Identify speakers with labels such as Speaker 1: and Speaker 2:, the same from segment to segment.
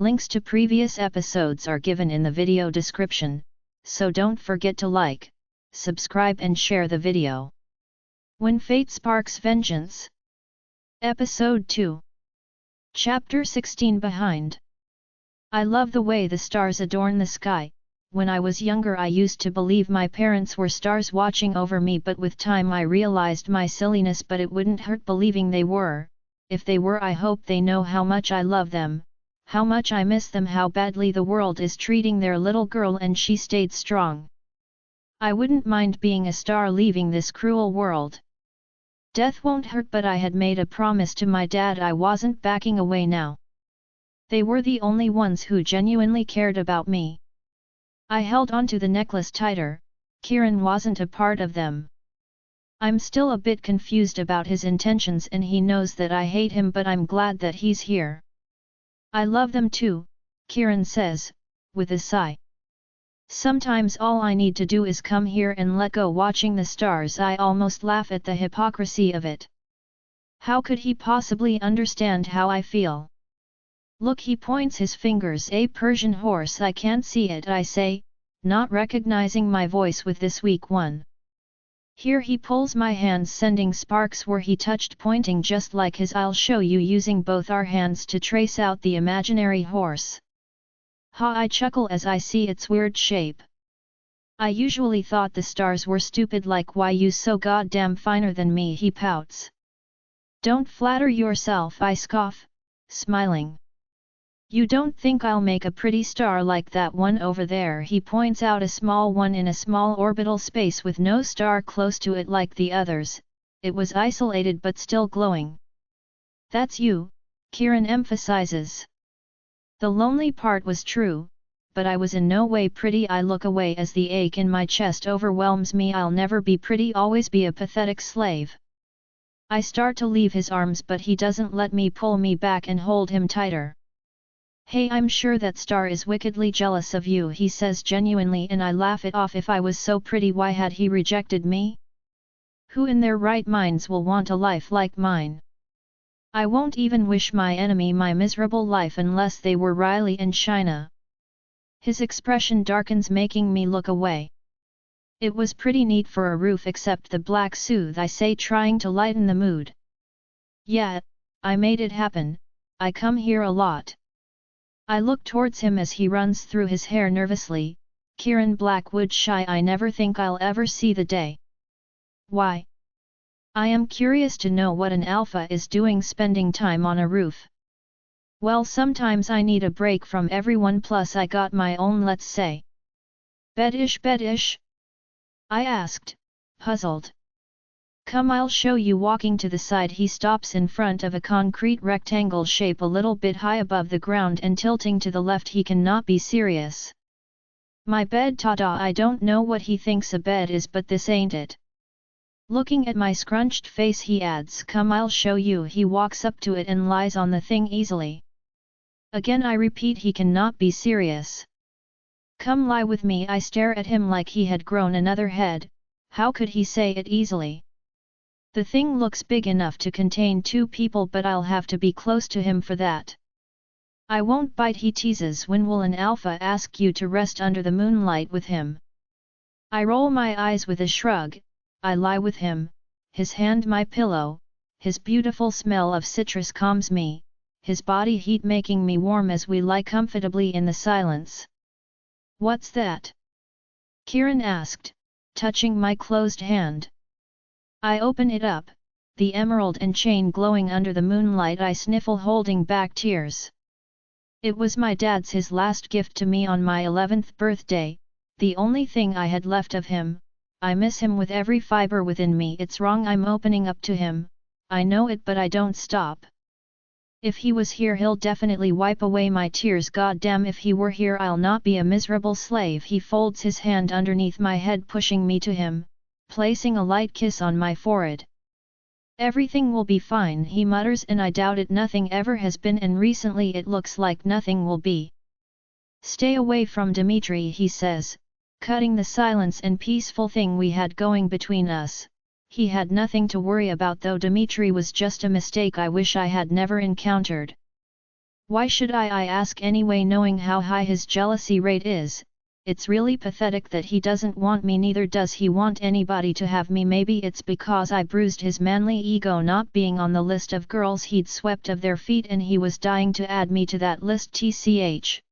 Speaker 1: Links to previous episodes are given in the video description, so don't forget to like, subscribe and share the video. When Fate Sparks Vengeance. Episode 2. Chapter 16 Behind. I love the way the stars adorn the sky. When I was younger I used to believe my parents were stars watching over me, but with time I realized my silliness, but it wouldn't hurt believing they were. If they were, I hope they know how much I love them, how much I miss them, how badly the world is treating their little girl, and she stayed strong. I wouldn't mind being a star leaving this cruel world. Death won't hurt, but I had made a promise to my dad I wasn't backing away now. They were the only ones who genuinely cared about me. I held onto the necklace tighter. Kieran wasn't a part of them. I'm still a bit confused about his intentions, and he knows that I hate him, but I'm glad that he's here. I love them too, Kieran says, with a sigh. Sometimes all I need to do is come here and let go watching the stars. I almost laugh at the hypocrisy of it. How could he possibly understand how I feel? Look, he points his fingers. A Persian horse. I can't see it, I say, not recognizing my voice with this weak one. Here he pulls my hands, sending sparks where he touched, pointing just like his. I'll show you, using both our hands to trace out the imaginary horse. Ha, I chuckle as I see its weird shape. I usually thought the stars were stupid, like why you so goddamn finer than me, he pouts. Don't flatter yourself, I scoff, smiling. You don't think I'll make a pretty star like that one over there? He points out a small one in a small orbital space with no star close to it like the others. It was isolated but still glowing. That's you, Kieran emphasizes. The lonely part was true, but I was in no way pretty. I look away as the ache in my chest overwhelms me. I'll never be pretty, always be a pathetic slave. I start to leave his arms, but he doesn't let me, pull me back and hold him tighter. Hey, I'm sure that star is wickedly jealous of you, he says genuinely, and I laugh it off. If I was so pretty, why had he rejected me? Who in their right minds will want a life like mine? I won't even wish my enemy my miserable life unless they were Riley and Shina. His expression darkens, making me look away. It was pretty neat for a roof, except the black soothe, I say, trying to lighten the mood. Yeah, I made it happen. I come here a lot. I look towards him as he runs through his hair nervously. Kieran Blackwood shy. I never think I'll ever see the day. Why? I am curious to know what an alpha is doing spending time on a roof. Well, sometimes I need a break from everyone, plus I got my own, let's say. Bedish? I asked, puzzled. Come, I'll show you. Walking to the side, he stops in front of a concrete rectangle shape a little bit high above the ground and tilting to the left. He cannot be serious. My bed, ta-da. I don't know what he thinks a bed is, but this ain't it. Looking at my scrunched face, he adds, come, I'll show you. He walks up to it and lies on the thing easily. Again I repeat, he cannot be serious. Come lie with me. I stare at him like he had grown another head. How could he say it easily? The thing looks big enough to contain 2 people, but I'll have to be close to him for that. I won't bite, he teases. When will an alpha ask you to rest under the moonlight with him? I roll my eyes with a shrug. I lie with him, his hand my pillow, his beautiful smell of citrus calms me, his body heat making me warm as we lie comfortably in the silence. What's that? Kieran asked, touching my closed hand. I open it up, the emerald and chain glowing under the moonlight. I sniffle, holding back tears. It was my dad's, his last gift to me on my 11th birthday, the only thing I had left of him. I miss him with every fiber within me. It's wrong I'm opening up to him, I know it, but I don't stop. If he was here he'll definitely wipe away my tears. Goddamn, if he were here I'll not be a miserable slave. He folds his hand underneath my head, pushing me to him, placing a light kiss on my forehead. Everything will be fine, he mutters, and I doubt it. Nothing ever has been, and recently it looks like nothing will be. Stay away from Dimitri, he says, cutting the silence and peaceful thing we had going between us. He had nothing to worry about, though. Dimitri was just a mistake I wish I had never encountered. Why should I ask anyway, knowing how high his jealousy rate is? It's really pathetic that he doesn't want me, neither does he want anybody to have me. Maybe it's because I bruised his manly ego not being on the list of girls he'd swept of their feet, and he was dying to add me to that list. Tch.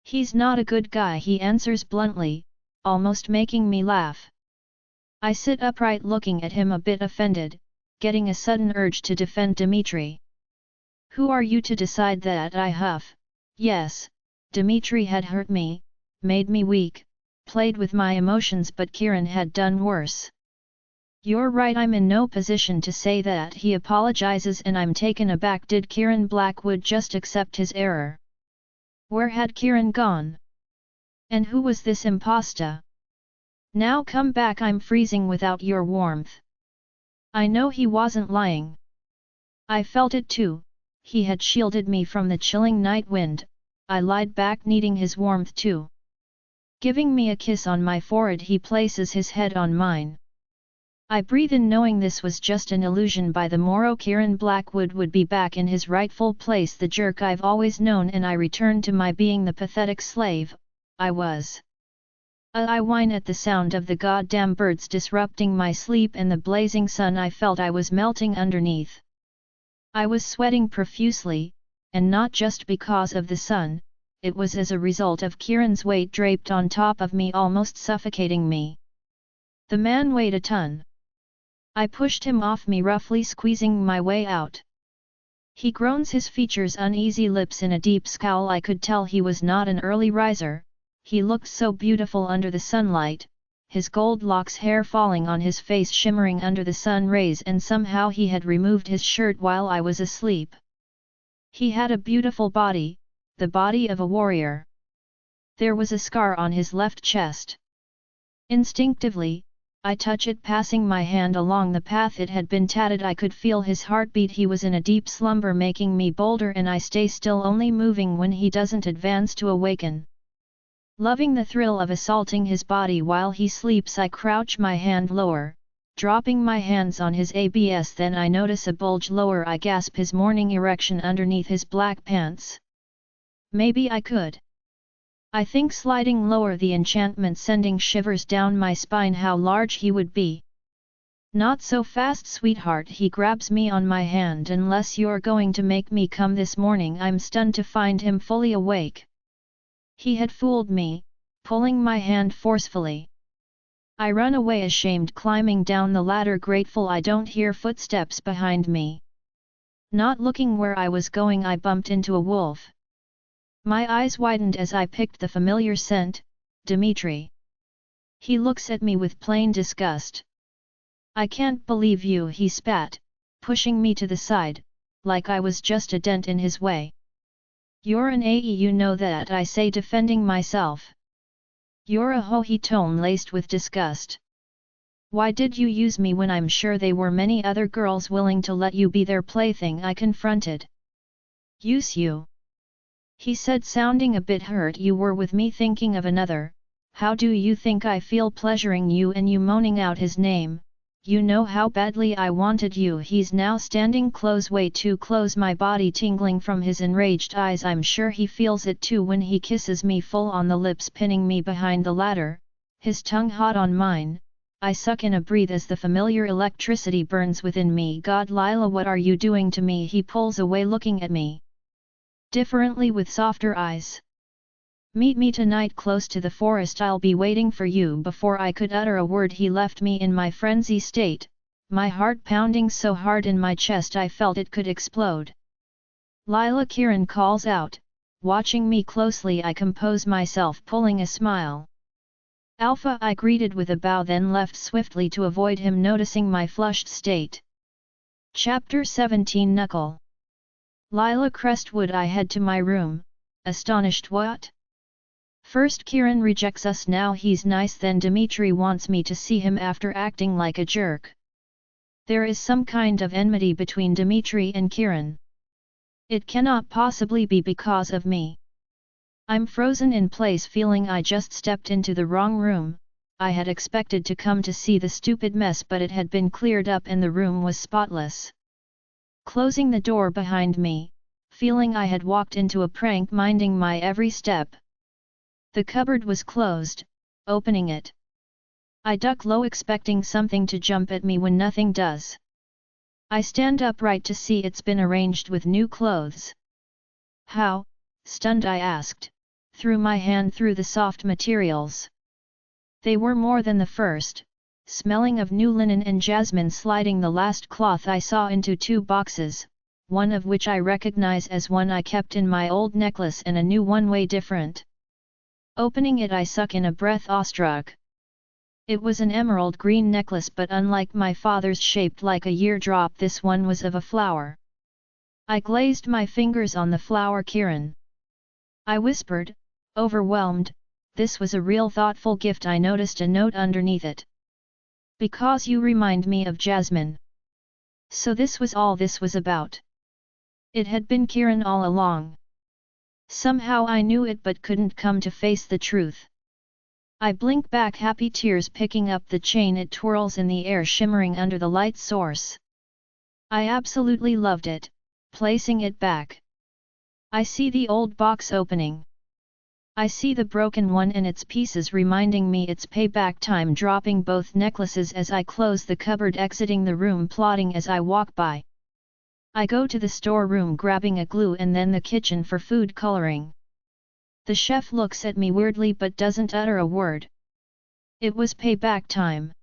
Speaker 1: He's not a good guy, he answers bluntly, almost making me laugh. I sit upright looking at him a bit offended, getting a sudden urge to defend Dmitri. Who are you to decide that? I huff. Yes, Dmitri had hurt me, made me weak, played with my emotions, but Kieran had done worse. You're right, I'm in no position to say that. He apologizes and I'm taken aback. Did Kieran Blackwood just accept his error? Where had Kieran gone? And who was this imposter? Now come back, I'm freezing without your warmth. I know he wasn't lying. I felt it too. He had shielded me from the chilling night wind. I lied back, needing his warmth too. Giving me a kiss on my forehead, he places his head on mine. I breathe in, knowing this was just an illusion. By the morrow Kieran Blackwood would be back in his rightful place, the jerk I've always known, and I returned to my being the pathetic slave I was. I whine at the sound of the goddamn birds disrupting my sleep and the blazing sun. I felt I was melting underneath. I was sweating profusely, and not just because of the sun, it was as a result of Kieran's weight draped on top of me, almost suffocating me. The man weighed a ton. I pushed him off me, roughly squeezing my way out. He groans, his features uneasy, lips in a deep scowl. I could tell he was not an early riser. He looked so beautiful under the sunlight, his gold locks hair falling on his face shimmering under the sun rays, and somehow he had removed his shirt while I was asleep. He had a beautiful body, the body of a warrior. There was a scar on his left chest. Instinctively, I touch it, passing my hand along the path it had been tatted. I could feel his heartbeat. He was in a deep slumber, making me bolder, and I stay still, only moving when he doesn't advance to awaken. Loving the thrill of assaulting his body while he sleeps, I crouch my hand lower, dropping my hands on his abs. Then I notice a bulge lower. I gasp, his morning erection underneath his black pants. Maybe I could. I think, sliding lower, the enchantment sending shivers down my spine. How large he would be. Not so fast, sweetheart. He grabs me on my hand. Unless you're going to make me come this morning. I'm stunned to find him fully awake. He had fooled me, pulling my hand forcefully. I run away ashamed, climbing down the ladder, grateful I don't hear footsteps behind me. Not looking where I was going, I bumped into a wolf. My eyes widened as I picked the familiar scent, Dmitri. He looks at me with plain disgust. I can't believe you, he spat, pushing me to the side, like I was just a dent in his way. You're an AE, you know that, I say, defending myself. You're a hoe, he tone laced with disgust. Why did you use me when I'm sure there were many other girls willing to let you be their plaything? I confronted. Use you? He said, sounding a bit hurt. You were with me thinking of another. How do you think I feel pleasuring you and you moaning out his name? You know how badly I wanted you. He's now standing close, way too close, my body tingling from his enraged eyes. I'm sure he feels it too when he kisses me full on the lips, pinning me behind the ladder, his tongue hot on mine. I suck in a breath as the familiar electricity burns within me. God, Lila, what are you doing to me? He pulls away, looking at me differently with softer eyes. Meet me tonight close to the forest, I'll be waiting for you. Before I could utter a word, he left me in my frenzy state, my heart pounding so hard in my chest I felt it could explode. Lila, Kieran calls out. Watching me closely, I compose myself, pulling a smile. Alpha, I greeted with a bow, then left swiftly to avoid him noticing my flushed state. Chapter 17, Knuckle. Lila Crestwood. I head to my room, astonished. What? First Kieran rejects us, now he's nice, then Dmitri wants me to see him after acting like a jerk. There is some kind of enmity between Dmitri and Kieran. It cannot possibly be because of me. I'm frozen in place, feeling I just stepped into the wrong room. I had expected to come to see the stupid mess, but it had been cleared up and the room was spotless. Closing the door behind me, feeling I had walked into a prank, minding my every step. The cupboard was closed. Opening it, I duck low, expecting something to jump at me when nothing does. I stand upright to see it's been arranged with new clothes. How? Stunned, I asked, threw my hand through the soft materials. They were more than the first, smelling of new linen and jasmine, sliding the last cloth I saw into 2 boxes, one of which I recognize as one I kept in my old necklace and a new one way different. Opening it, I suck in a breath, awestruck. It was an emerald green necklace, but unlike my father's, shaped like a eardrop, this one was of a flower. I glazed my fingers on the flower. Kiran, I whispered, overwhelmed. This was a real thoughtful gift. I noticed a note underneath it. Because you remind me of Jasmine. So this was all this was about. It had been Kiran all along. Somehow I knew it but couldn't come to face the truth. I blink back, happy tears picking up the chain. It twirls in the air, shimmering under the light source. I absolutely loved it, placing it back. I see the old box opening. I see the broken one and its pieces, reminding me it's payback time, dropping both necklaces as I close the cupboard, exiting the room, plotting as I walk by. I go to the storeroom, grabbing a glue, and then the kitchen for food coloring. The chef looks at me weirdly but doesn't utter a word. It was payback time.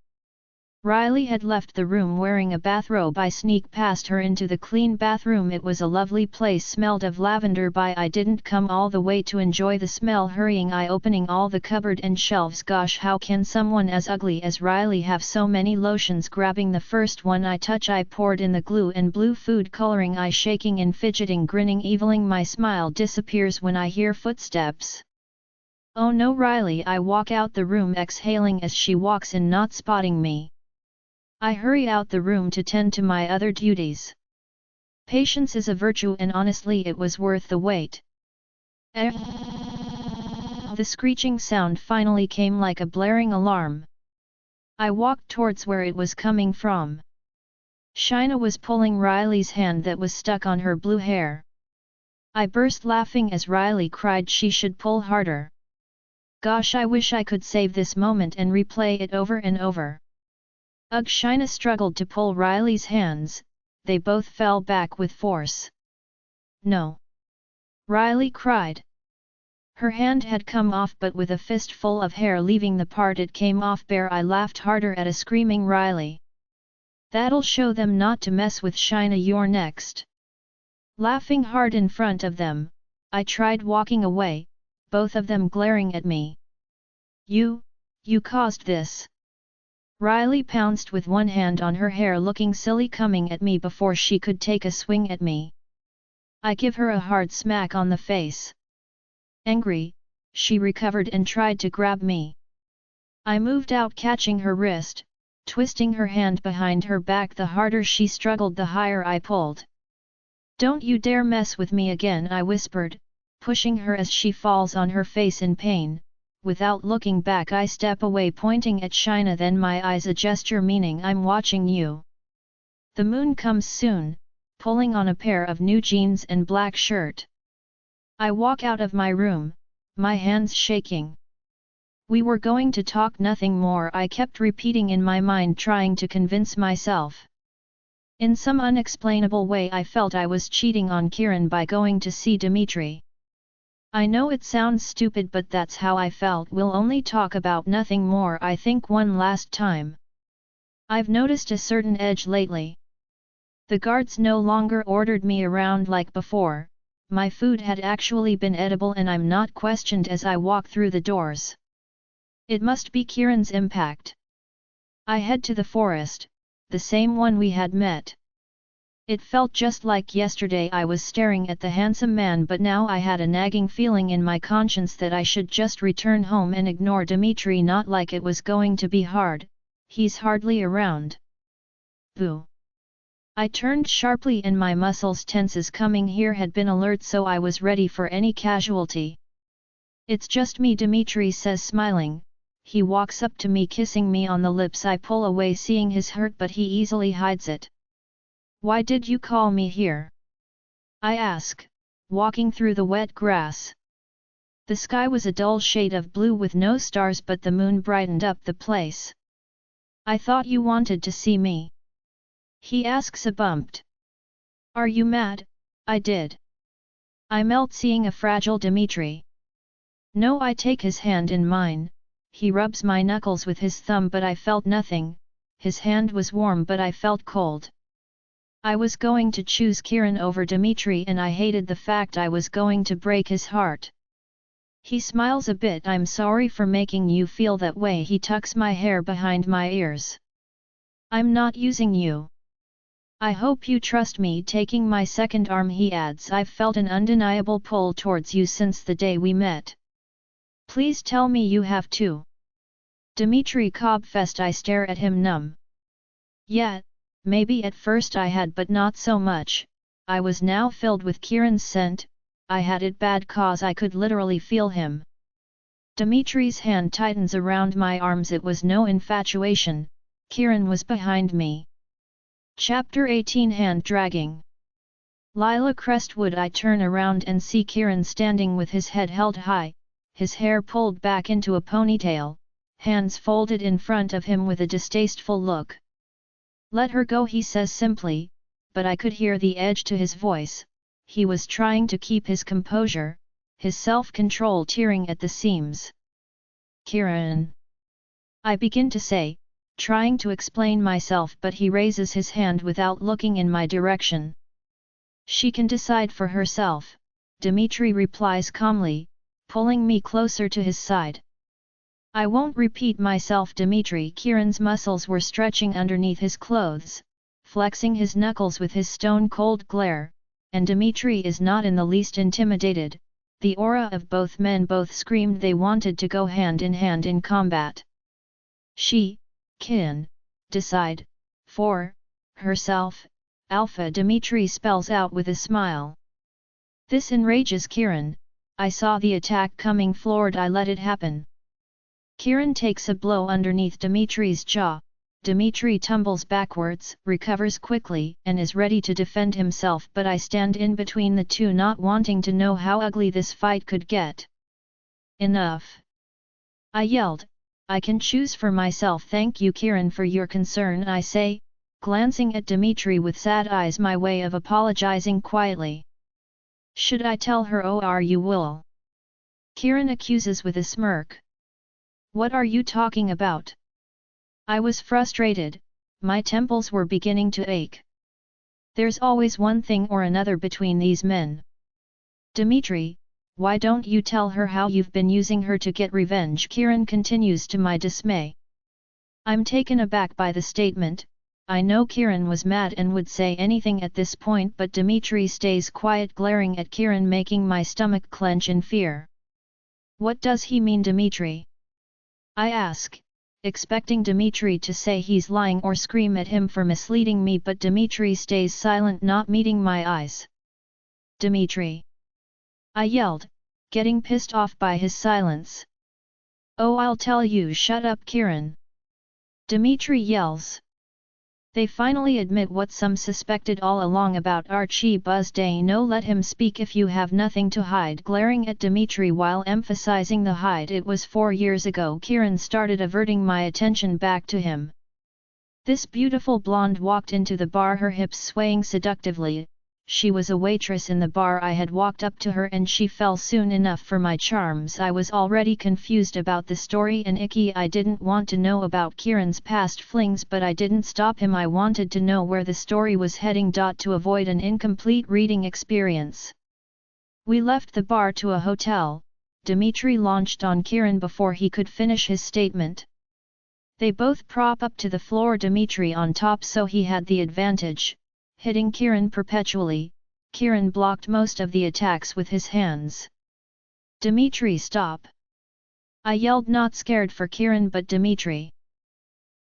Speaker 1: Riley had left the room wearing a bathrobe. I sneak past her into the clean bathroom. It was a lovely place, smelled of lavender. I didn't come all the way to enjoy the smell. Hurrying, I opening all the cupboard and shelves. Gosh, how can someone as ugly as Riley have so many lotions? Grabbing the first one I touch, I poured in the glue and blue food coloring. I shaking and fidgeting, grinning evilly. My smile disappears when I hear footsteps. Oh no, Riley! I walk out the room, exhaling as she walks in, not spotting me. I hurry out the room to tend to my other duties. Patience is a virtue, and honestly it was worth the wait. The screeching sound finally came like a blaring alarm. I walked towards where it was coming from. Shaina was pulling Riley's hand that was stuck on her blue hair. I burst laughing as Riley cried she should pull harder. Gosh, I wish I could save this moment and replay it over and over. Ugh! Shaina struggled to pull Riley's hands, they both fell back with force. No! Riley cried. Her hand had come off, but with a fistful of hair leaving the part it came off bare. I laughed harder at a screaming Riley. That'll show them not to mess with Shaina, you're next. Laughing hard in front of them, I tried walking away, both of them glaring at me. You caused this. Riley pounced with one hand on her hair, looking silly, coming at me before she could take a swing at me. I give her a hard smack on the face. Angry, she recovered and tried to grab me. I moved out, catching her wrist, twisting her hand behind her back. The harder she struggled, the higher I pulled. Don't you dare mess with me again, I whispered, pushing her as she falls on her face in pain. Without looking back, I step away, pointing at Shaina, then my eyes a gesture meaning I'm watching you. The moon comes soon, pulling on a pair of new jeans and black shirt. I walk out of my room, my hands shaking. We were going to talk, nothing more, I kept repeating in my mind, trying to convince myself. In some unexplainable way I felt I was cheating on Kiran by going to see Dimitri. I know it sounds stupid, but that's how I felt. We'll only talk about nothing more, I think, one last time. I've noticed a certain edge lately. The guards no longer ordered me around like before, my food had actually been edible and I'm not questioned as I walk through the doors. It must be Kiran's impact. I head to the forest, the same one we had met. It felt just like yesterday I was staring at the handsome man, but now I had a nagging feeling in my conscience that I should just return home and ignore Dimitri. Not like it was going to be hard, he's hardly around. Boo! I turned sharply and my muscles tenses. Coming here had been alert, so I was ready for any casualty. It's just me, Dimitri says, smiling. He walks up to me, kissing me on the lips. I pull away, seeing his hurt, but he easily hides it. Why did you call me here? I ask, walking through the wet grass. The sky was a dull shade of blue with no stars, but the moon brightened up the place. "I thought you wanted to see me?" he asks bumped. "Are you mad?" I did. I melt seeing a fragile Dmitri. "No," I take his hand in mine. He rubs my knuckles with his thumb, but I felt nothing. His hand was warm, but I felt cold. I was going to choose Kiran over Dmitri, and I hated the fact I was going to break his heart. He smiles a bit. "I'm sorry for making you feel that way." He tucks my hair behind my ears. "I'm not using you. I hope you trust me." Taking my second arm, he adds, "I've felt an undeniable pull towards you since the day we met. Please tell me you have too." Dmitri confessed. I stare at him numb. "Yeah, maybe at first I had, but not so much." I was now filled with Kiran's scent. I had it bad cause I could literally feel him. Dmitri's hand tightens around my arms. It was no infatuation. Kiran was behind me. Chapter 18 Hand Dragging. Lila Crestwood. I turn around and see Kiran standing with his head held high, his hair pulled back into a ponytail, hands folded in front of him with a distasteful look. "Let her go," he says simply, but I could hear the edge to his voice. He was trying to keep his composure, his self-control tearing at the seams. "Kiran," I begin to say, trying to explain myself, but he raises his hand without looking in my direction. "She can decide for herself," Dmitri replies calmly, pulling me closer to his side. "I won't repeat myself." Dmitri. Kiran's muscles were stretching underneath his clothes, flexing his knuckles with his stone-cold glare, and Dmitri is not in the least intimidated. The aura of both men. Both screamed they wanted to go hand in hand in combat. "She can decide for herself, Alpha," Dmitri spells out with a smile. This enrages Kiran. I saw the attack coming. Floored, I let it happen. Kiran takes a blow underneath Dmitri's jaw. Dmitri tumbles backwards, recovers quickly, and is ready to defend himself, but I stand in between the two, not wanting to know how ugly this fight could get. "Enough!" I yelled. "I can choose for myself." "Thank you, Kiran, for your concern," I say, glancing at Dmitri with sad eyes, my way of apologizing quietly. "Should I tell her?" "Or you will?" Kiran accuses with a smirk. "What are you talking about?" I was frustrated. My temples were beginning to ache. There's always one thing or another between these men. "Dmitri, why don't you tell her how you've been using her to get revenge?" Kiran continues, to my dismay. I'm taken aback by the statement. I know Kiran was mad and would say anything at this point, but Dmitri stays quiet, glaring at Kiran, making my stomach clench in fear. "What does he mean, Dmitri?" I ask, expecting Dmitri to say he's lying or scream at him for misleading me, but Dmitri stays silent, not meeting my eyes. "Dmitri!" I yelled, getting pissed off by his silence. "Oh, I'll tell you." "Shut up, Kiran!" Dmitri yells. They finally admit what some suspected all along about Archie Busday. "No, let him speak if you have nothing to hide." Glaring at Dmitri while emphasizing the hide. "It was 4 years ago." Kiran started, averting my attention back to him. This beautiful blonde walked into the bar, her hips swaying seductively. She was a waitress in the bar. I had walked up to her and she fell soon enough for my charms. I was already confused about the story and icky. I didn't want to know about Kiran's past flings, but I didn't stop him. I wanted to know where the story was heading. To avoid an incomplete reading experience. We left the bar to a hotel. Dmitri launched on Kiran before he could finish his statement. They both prop up to the floor, Dmitri on top, so he had the advantage, hitting Kiran perpetually. Kiran blocked most of the attacks with his hands. "Dmitri, stop!" I yelled, not scared for Kiran but Dmitri.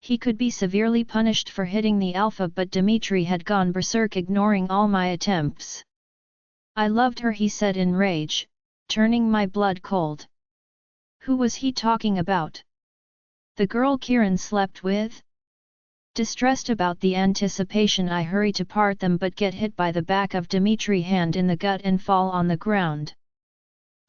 Speaker 1: He could be severely punished for hitting the alpha, but Dmitri had gone berserk, ignoring all my attempts. "I loved her," he said in rage, turning my blood cold. Who was he talking about? The girl Kiran slept with? Distressed about the anticipation, I hurry to part them but get hit by the back of Dmitry's hand in the gut and fall on the ground.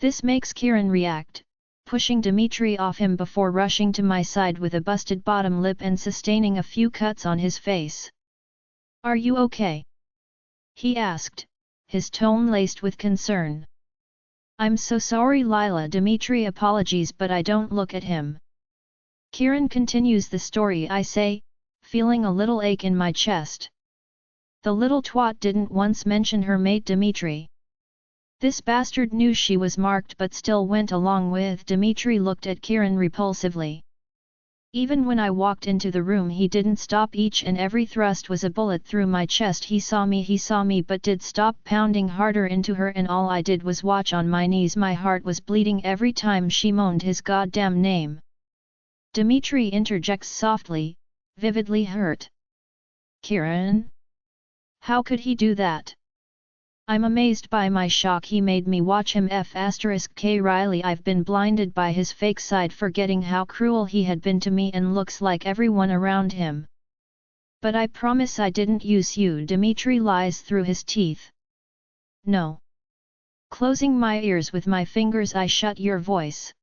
Speaker 1: This makes Kieran react, pushing Dmitry off him before rushing to my side with a busted bottom lip and sustaining a few cuts on his face. "Are you okay?" he asked, his tone laced with concern. "I'm so sorry, Lila." Dmitry apologies, but I don't look at him. Kieran continues the story, I say, feeling a little ache in my chest. The little twat didn't once mention her mate Dmitry. This bastard knew she was marked but still went along with. Dmitry looked at Kieran repulsively. Even when I walked into the room he didn't stop. Each and every thrust was a bullet through my chest. He saw me but did stop pounding harder into her, and all I did was watch on my knees. My heart was bleeding every time she moaned his goddamn name. Dmitry interjects softly, vividly hurt. "Kieran? How could he do that?" I'm amazed by my shock. He made me watch him K. Riley. I've been blinded by his fake side, forgetting how cruel he had been to me and looks like everyone around him. "But I promise I didn't use you." Dmitry lies through his teeth. "No." Closing my ears with my fingers, I shut your voice.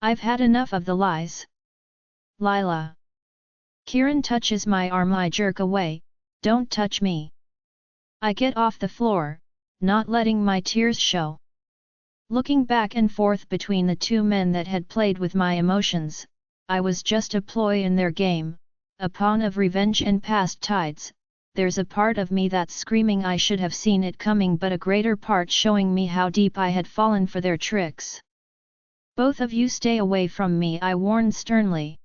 Speaker 1: I've had enough of the lies. Lila. Kieran touches my arm. I jerk away. "Don't touch me." I get off the floor, not letting my tears show. Looking back and forth between the two men that had played with my emotions, I was just a ploy in their game, a pawn of revenge and past tides. There's a part of me that's screaming I should have seen it coming, but a greater part showing me how deep I had fallen for their tricks. "Both of you stay away from me," I warned sternly.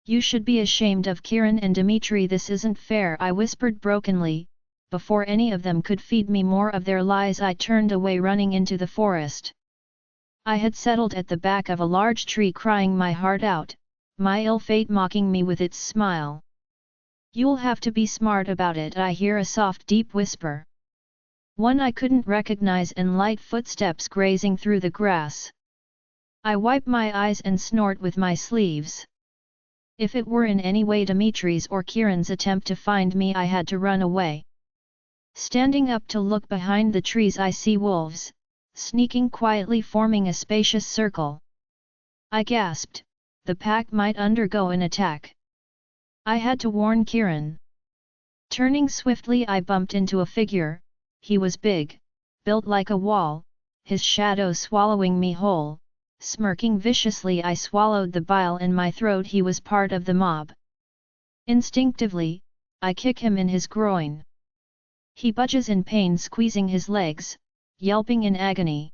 Speaker 1: "You should be ashamed of Kieran and Dmitry. This isn't fair," I whispered brokenly. Before any of them could feed me more of their lies, I turned away, running into the forest. I had settled at the back of a large tree, crying my heart out, my ill fate mocking me with its smile. "You'll have to be smart about it," I hear a soft deep whisper. One I couldn't recognize, and light footsteps grazing through the grass. I wipe my eyes and snort with my sleeves. If it were in any way Dmitry's or Kieran's attempt to find me, I had to run away. Standing up to look behind the trees, I see wolves, sneaking quietly, forming a spacious circle. I gasped, the pack might undergo an attack. I had to warn Kieran. Turning swiftly, I bumped into a figure. He was big, built like a wall, his shadow swallowing me whole. Smirking viciously, I swallowed the bile in my throat. He was part of the mob. Instinctively, I kick him in his groin. He budges in pain, squeezing his legs, yelping in agony.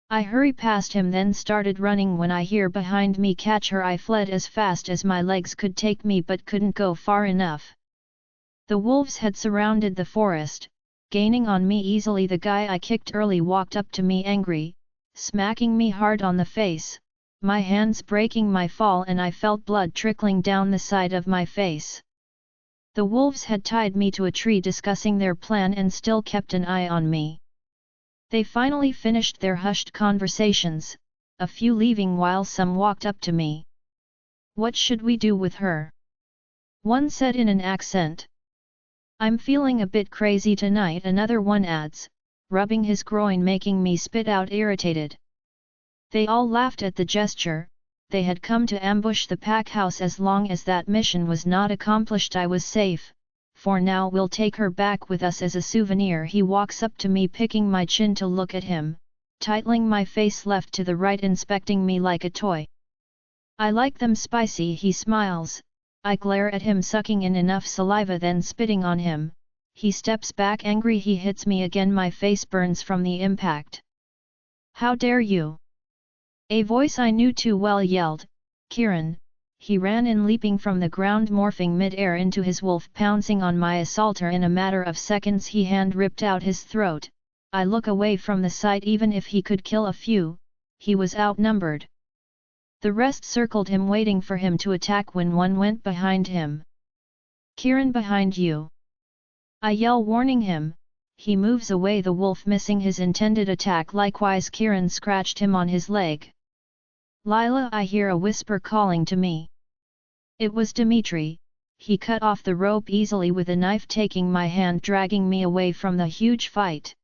Speaker 1: I hurry past him, then started running when I hear behind me, "Catch her!" I fled as fast as my legs could take me, but couldn't go far enough. The wolves had surrounded the forest, gaining on me easily. The guy I kicked early walked up to me angry, smacking me hard on the face, my hands breaking my fall, and I felt blood trickling down the side of my face. The wolves had tied me to a tree, discussing their plan, and still kept an eye on me. They finally finished their hushed conversations, a few leaving while some walked up to me. "What should we do with her?" one said in an accent. "I'm feeling a bit crazy tonight," another one adds, rubbing his groin, making me spit out irritated. They all laughed at the gesture. They had come to ambush the pack house. As long as that mission was not accomplished, I was safe. "For now, we'll take her back with us as a souvenir." He walks up to me, picking my chin to look at him, titling my face left to the right, inspecting me like a toy. "I like them spicy," he smiles. I glare at him, sucking in enough saliva, then spitting on him. He steps back angry. He hits me again. My face burns from the impact. "How dare you!" A voice I knew too well yelled, "Kieran!" He ran in, leaping from the ground, morphing mid-air into his wolf, pouncing on my assaulter. In a matter of seconds he hand ripped out his throat. I look away from the sight. Even if he could kill a few, he was outnumbered. The rest circled him, waiting for him to attack, when one went behind him. "Kieran, behind you!" I yell, warning him. He moves away, the wolf missing his intended attack. Likewise, Kieran scratched him on his leg. "Lila!" I hear a whisper calling to me. It was Dmitry, he cut off the rope easily with a knife, taking my hand, dragging me away from the huge fight.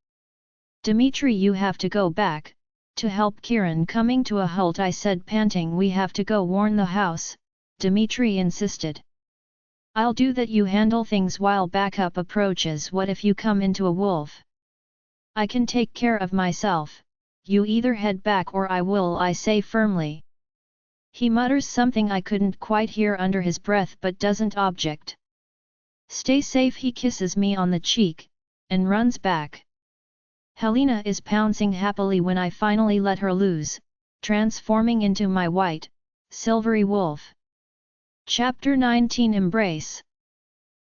Speaker 1: "Dmitri, you have to go back, to help Kiran." Coming to a halt, I said, panting. "We have to go warn the house," Dmitri insisted. "I'll do that, you handle things while backup approaches. What if you come into a wolf? I can take care of myself, you either head back or I will," I say firmly. He mutters something I couldn't quite hear under his breath but doesn't object. "Stay safe," he kisses me on the cheek, and runs back. Helena is pouncing happily when I finally let her loose, transforming into my white, silvery wolf. Chapter 19 Embrace.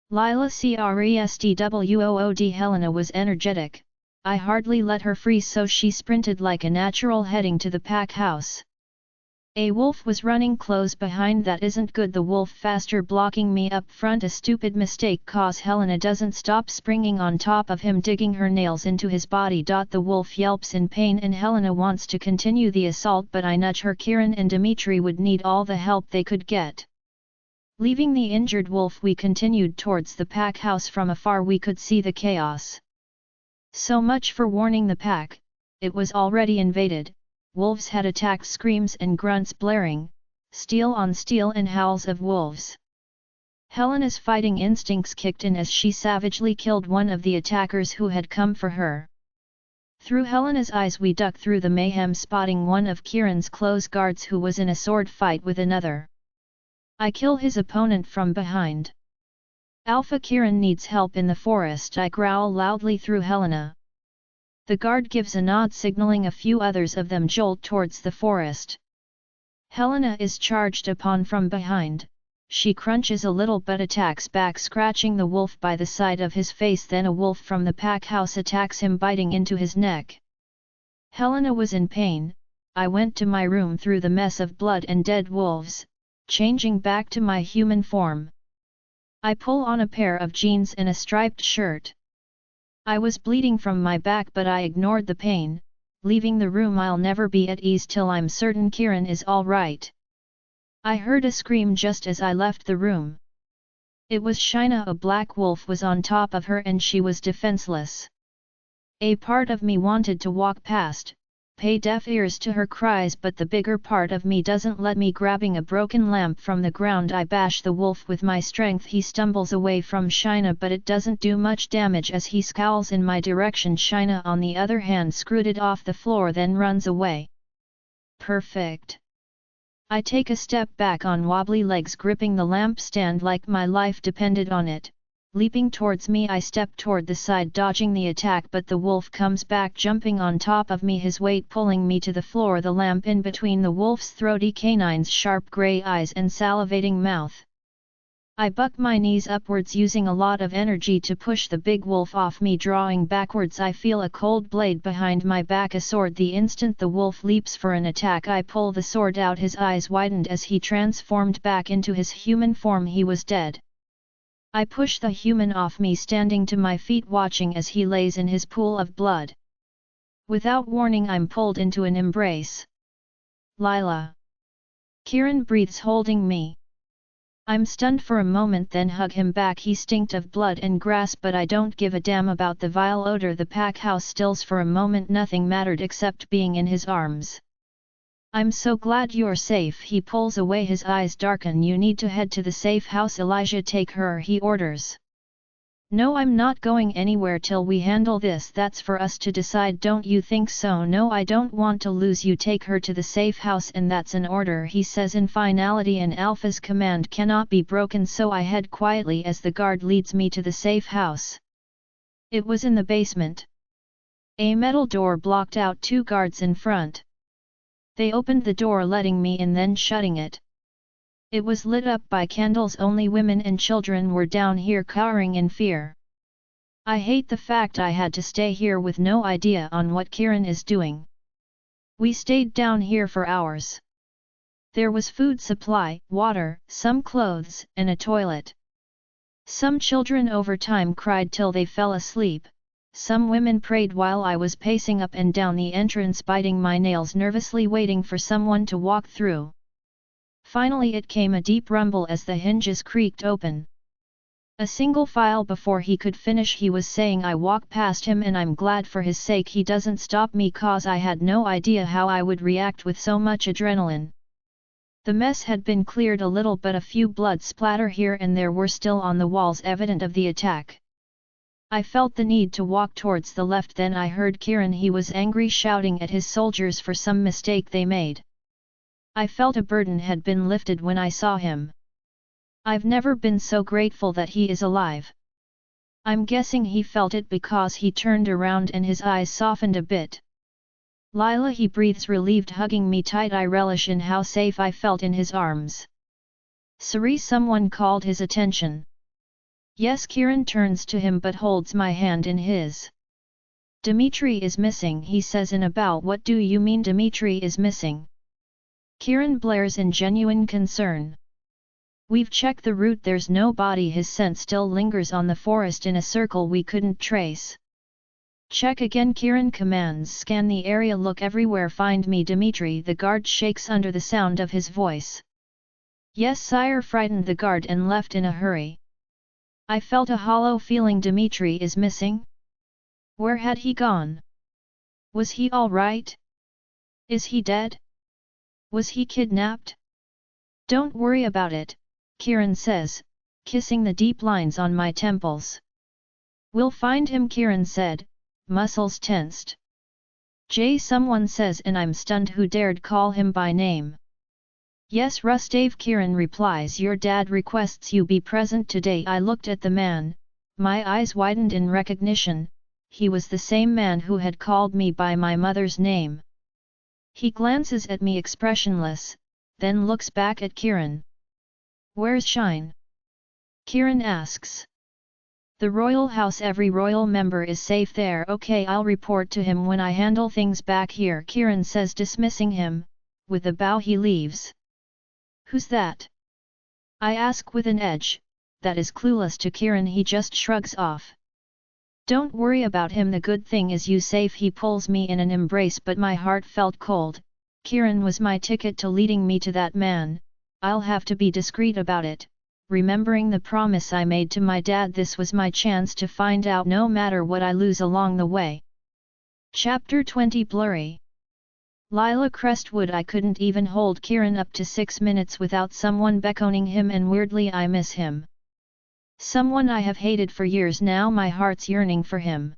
Speaker 1: Lila Crestwood. Helena was energetic. I hardly let her free, so she sprinted like a natural, heading to the pack house. A wolf was running close behind. "That isn't good." The wolf faster, blocking me up front. A stupid mistake, cause Helena doesn't stop springing on top of him, digging her nails into his body. The wolf yelps in pain and Helena wants to continue the assault, but I nudge her. Kiran and Dmitri would need all the help they could get. Leaving the injured wolf, we continued towards the pack house. From afar we could see the chaos. So much for warning the pack, it was already invaded. Wolves had attacked, screams and grunts blaring, steel on steel and howls of wolves. Helena's fighting instincts kicked in as she savagely killed one of the attackers who had come for her. Through Helena's eyes we ducked through the mayhem, spotting one of Kiran's close guards who was in a sword fight with another. I kill his opponent from behind. "Alpha, Kiran needs help in the forest," I growl loudly through Helena. The guard gives a nod, signaling a few others of them jolt towards the forest. Helena is charged upon from behind. She crunches a little but attacks back, scratching the wolf by the side of his face. Then a wolf from the pack house attacks him, biting into his neck. Helena was in pain. I went to my room through the mess of blood and dead wolves, changing back to my human form. I pull on a pair of jeans and a striped shirt. I was bleeding from my back, but I ignored the pain. Leaving the room, I'll never be at ease till I'm certain Kiran is all right. I heard a scream just as I left the room. It was Shina. A black wolf was on top of her and she was defenseless. A part of me wanted to walk past, pay deaf ears to her cries, but the bigger part of me doesn't let me. Grabbing a broken lamp from the ground, I bash the wolf with my strength. He stumbles away from Shina, but it doesn't do much damage as he scowls in my direction. Shina, on the other hand, scooted off the floor, then runs away. Perfect. I take a step back on wobbly legs, gripping the lampstand like my life depended on it. Leaping towards me, I step toward the side, dodging the attack, but the wolf comes back, jumping on top of me, his weight pulling me to the floor, the lamp in between the wolf's throaty canines, sharp grey eyes and salivating mouth. I buck my knees upwards, using a lot of energy to push the big wolf off me. Drawing backwards, I feel a cold blade behind my back, a sword. The instant the wolf leaps for an attack, I pull the sword out. His eyes widened as he transformed back into his human form. He was dead. I push the human off me, standing to my feet, watching as he lays in his pool of blood. Without warning, I'm pulled into an embrace. "Lila!" Kiran breathes, holding me. I'm stunned for a moment, then hug him back. He stinks of blood and grass, but I don't give a damn about the vile odor. The pack house stills for a moment. Nothing mattered except being in his arms. "I'm so glad you're safe." He pulls away, his eyes darken. "You need to head to the safe house, Elijah. Take her," he orders. "No, I'm not going anywhere till we handle this. That's for us to decide, don't you think so?" "No, I don't want to lose you. Take her to the safe house, and that's an order," he says in finality. An alpha's command cannot be broken, so I head quietly as the guard leads me to the safe house. It was in the basement. A metal door blocked out two guards in front. They opened the door, letting me in, then shutting it. It was lit up by candles. Only women and children were down here, cowering in fear. I hate the fact I had to stay here with no idea on what Kiran is doing. We stayed down here for hours. There was food supply, water, some clothes, and a toilet. Some children over time cried till they fell asleep. Some women prayed while I was pacing up and down the entrance, biting my nails, nervously waiting for someone to walk through. Finally it came, a deep rumble as the hinges creaked open. A single file before he could finish he was saying I walk past him and I'm glad for his sake he doesn't stop me cause I had no idea how I would react with so much adrenaline. The mess had been cleared a little but a few blood splatter here and there were still on the walls evident of the attack. I felt the need to walk towards the left then I heard Kieran he was angry shouting at his soldiers for some mistake they made. I felt a burden had been lifted when I saw him. I've never been so grateful that he is alive. I'm guessing he felt it because he turned around and his eyes softened a bit. Lila he breathes relieved hugging me tight I relish in how safe I felt in his arms. Sorry someone called his attention. Yes Kieran turns to him but holds my hand in his. Dimitri is missing he says in about what do you mean Dimitri is missing? Kieran blares in genuine concern. We've checked the route there's no body his scent still lingers on the forest in a circle we couldn't trace. Check again Kieran commands scan the area look everywhere find me Dimitri the guard shakes under the sound of his voice. Yes sire frightened the guard and left in a hurry. I felt a hollow feeling Dimitri is missing? Where had he gone? Was he all right? Is he dead? Was he kidnapped? Don't worry about it, Kieran says, kissing the deep lines on my temples. We'll find him Kieran said, muscles tensed. Jay someone says and I'm stunned who dared call him by name. Yes Rustave Kieran replies your dad requests you be present today I looked at the man, my eyes widened in recognition, he was the same man who had called me by my mother's name. He glances at me expressionless, then looks back at Kieran. Where's Shine? Kieran asks. The royal house every royal member is safe there okay I'll report to him when I handle things back here Kieran says dismissing him, with a bow he leaves. Who's that? I ask with an edge, that is clueless to Kieran he just shrugs off. Don't worry about him the good thing is you safe he pulls me in an embrace but my heart felt cold, Kieran was my ticket to leading me to that man, I'll have to be discreet about it, remembering the promise I made to my dad this was my chance to find out no matter what I lose along the way. Chapter 20 Blurry. Lila Crestwood I couldn't even hold Kieran up to 6 minutes without someone beckoning him and weirdly I miss him. Someone I have hated for years now my heart's yearning for him.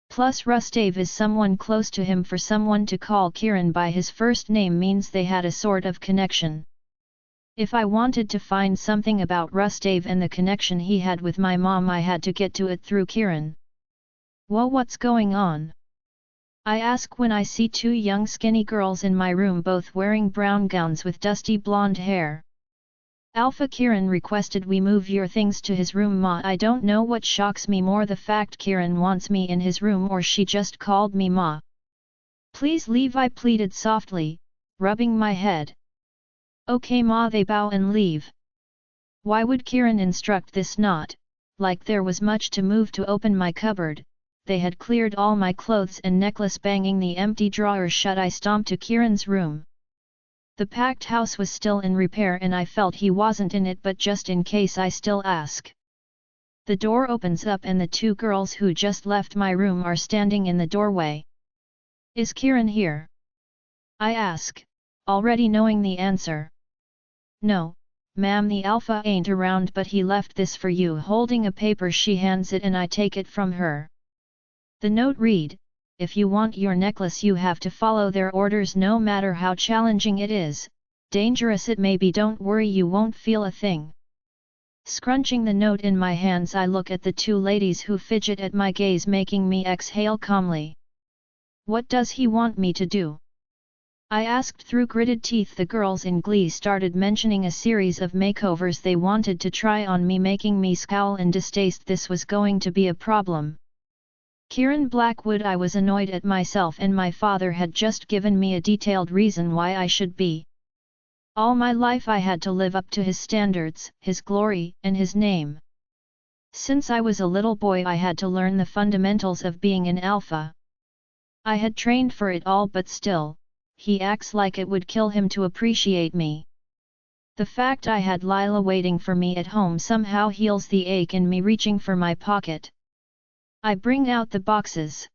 Speaker 1: Plus Rustave is someone close to him for someone to call Kieran by his first name means they had a sort of connection. If I wanted to find something about Rustave and the connection he had with my mom I had to get to it through Kieran. Whoa what's going on? I ask when I see 2 young skinny girls in my room both wearing brown gowns with dusty blonde hair. Alpha Kieran requested we move your things to his room ma I don't know what shocks me more the fact Kieran wants me in his room or she just called me ma. Please leave I pleaded softly, rubbing my head. Okay ma they bow and leave. Why would Kieran instruct this not, like there was much to move to open my cupboard, they had cleared all my clothes and necklace banging the empty drawer shut I stomped to Kieran's room. The packed house was still in repair and I felt he wasn't in it but just in case I still ask. The door opens up and the 2 girls who just left my room are standing in the doorway. Is Kieran here? I ask, already knowing the answer. No, ma'am the alpha ain't around but he left this for you holding a paper she hands it and I take it from her. The note read, if you want your necklace you have to follow their orders no matter how challenging it is, dangerous it may be don't worry you won't feel a thing. Scrunching the note in my hands I look at the 2 ladies who fidget at my gaze making me exhale calmly. What does he want me to do? I asked through gritted teeth. The girls in glee started mentioning a series of makeovers they wanted to try on me making me scowl and distaste this was going to be a problem. Kieran Blackwood I was annoyed at myself and my father had just given me a detailed reason why I should be. All my life I had to live up to his standards, his glory, and his name. Since I was a little boy I had to learn the fundamentals of being an alpha. I had trained for it all but still, he acts like it would kill him to appreciate me. The fact I had Lila waiting for me at home somehow heals the ache in me reaching for my pocket. I bring out the boxes.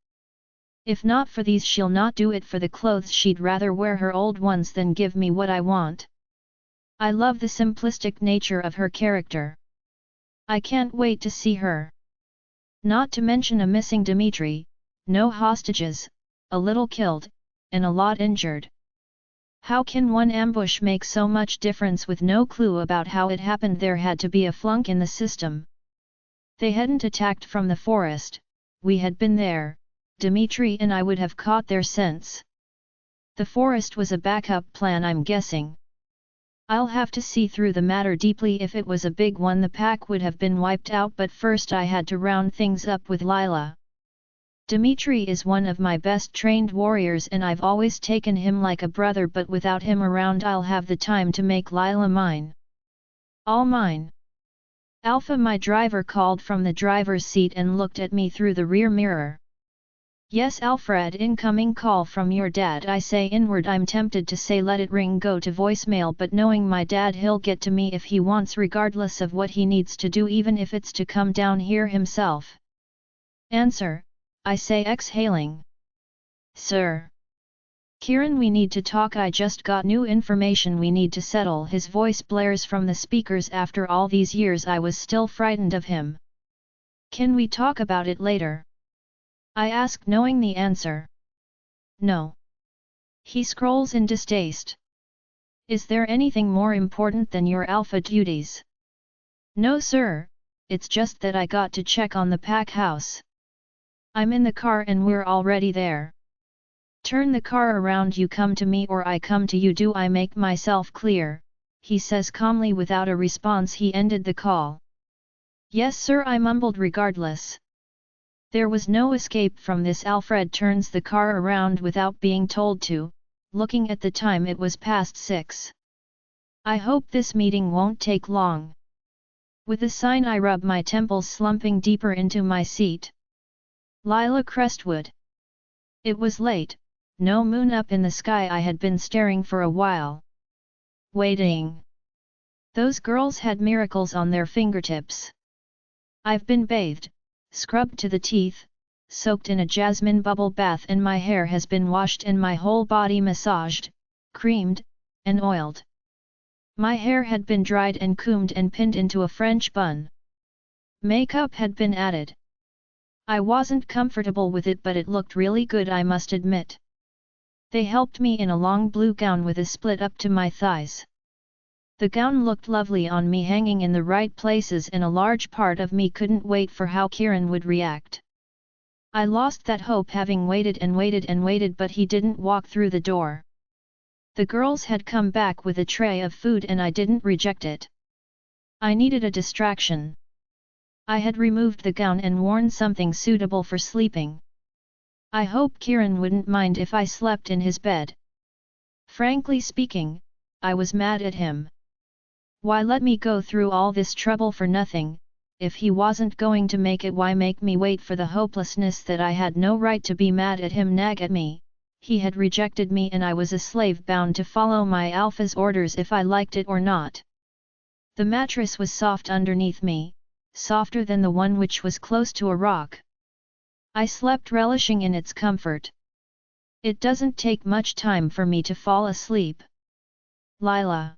Speaker 1: If not for these she'll not do it for the clothes, she'd rather wear her old ones than give me what I want. I love the simplistic nature of her character. I can't wait to see her. Not to mention a missing Dmitri, no hostages, a little killed, and a lot injured. How can one ambush make so much difference with no clue about how it happened? There had to be a flunk in the system. They hadn't attacked from the forest, we had been there, Dmitri and I would have caught their scents. The forest was a backup plan, I'm guessing. I'll have to see through the matter deeply. If it was a big one the pack would have been wiped out, but first I had to round things up with Lila. Dmitri is one of my best trained warriors and I've always taken him like a brother, but without him around I'll have the time to make Lila mine. All mine. Alpha, my driver, called from the driver's seat and looked at me through the rear mirror. Yes, Alfred, incoming call from your dad, I say. Inward I'm tempted to say let it ring, go to voicemail, but knowing my dad, he'll get to me if he wants, regardless of what he needs to do, even if it's to come down here himself. Answer, I say, exhaling. Sir. Kieran, we need to talk, I just got new information we need to settle. His voice blares from the speakers. After all these years I was still frightened of him. Can we talk about it later? I ask, knowing the answer. No. He scrolls in distaste. Is there anything more important than your alpha duties? No sir, it's just that I got to check on the pack house. I'm in the car and we're already there. Turn the car around, you come to me or I come to you. Do I make myself clear? He says calmly. Without a response he ended the call. Yes sir, I mumbled regardless. There was no escape from this. Alfred turns the car around without being told to. Looking at the time, it was past 6. I hope this meeting won't take long. With a sigh I rub my temples, slumping deeper into my seat. Lila Crestwood. It was late, no moon up in the sky. I had been staring for a while. Waiting. Those girls had miracles on their fingertips. I've been bathed, scrubbed to the teeth, soaked in a jasmine bubble bath, and my hair has been washed and my whole body massaged, creamed, and oiled. My hair had been dried and combed and pinned into a French bun. Makeup had been added. I wasn't comfortable with it, but it looked really good, I must admit. They helped me in a long blue gown with a split up to my thighs. The gown looked lovely on me, hanging in the right places, and a large part of me couldn't wait for how Kieran would react. I lost that hope, having waited and waited and waited, but he didn't walk through the door. The girls had come back with a tray of food and I didn't reject it. I needed a distraction. I had removed the gown and worn something suitable for sleeping. I hope Kieran wouldn't mind if I slept in his bed. Frankly speaking, I was mad at him. Why let me go through all this trouble for nothing? If he wasn't going to make it, why make me wait for the hopelessness that I had no right to be mad at him, nag at me? He had rejected me and I was a slave bound to follow my alpha's orders if I liked it or not. The mattress was soft underneath me, softer than the one which was close to a rock. I slept relishing in its comfort. It doesn't take much time for me to fall asleep. Lila.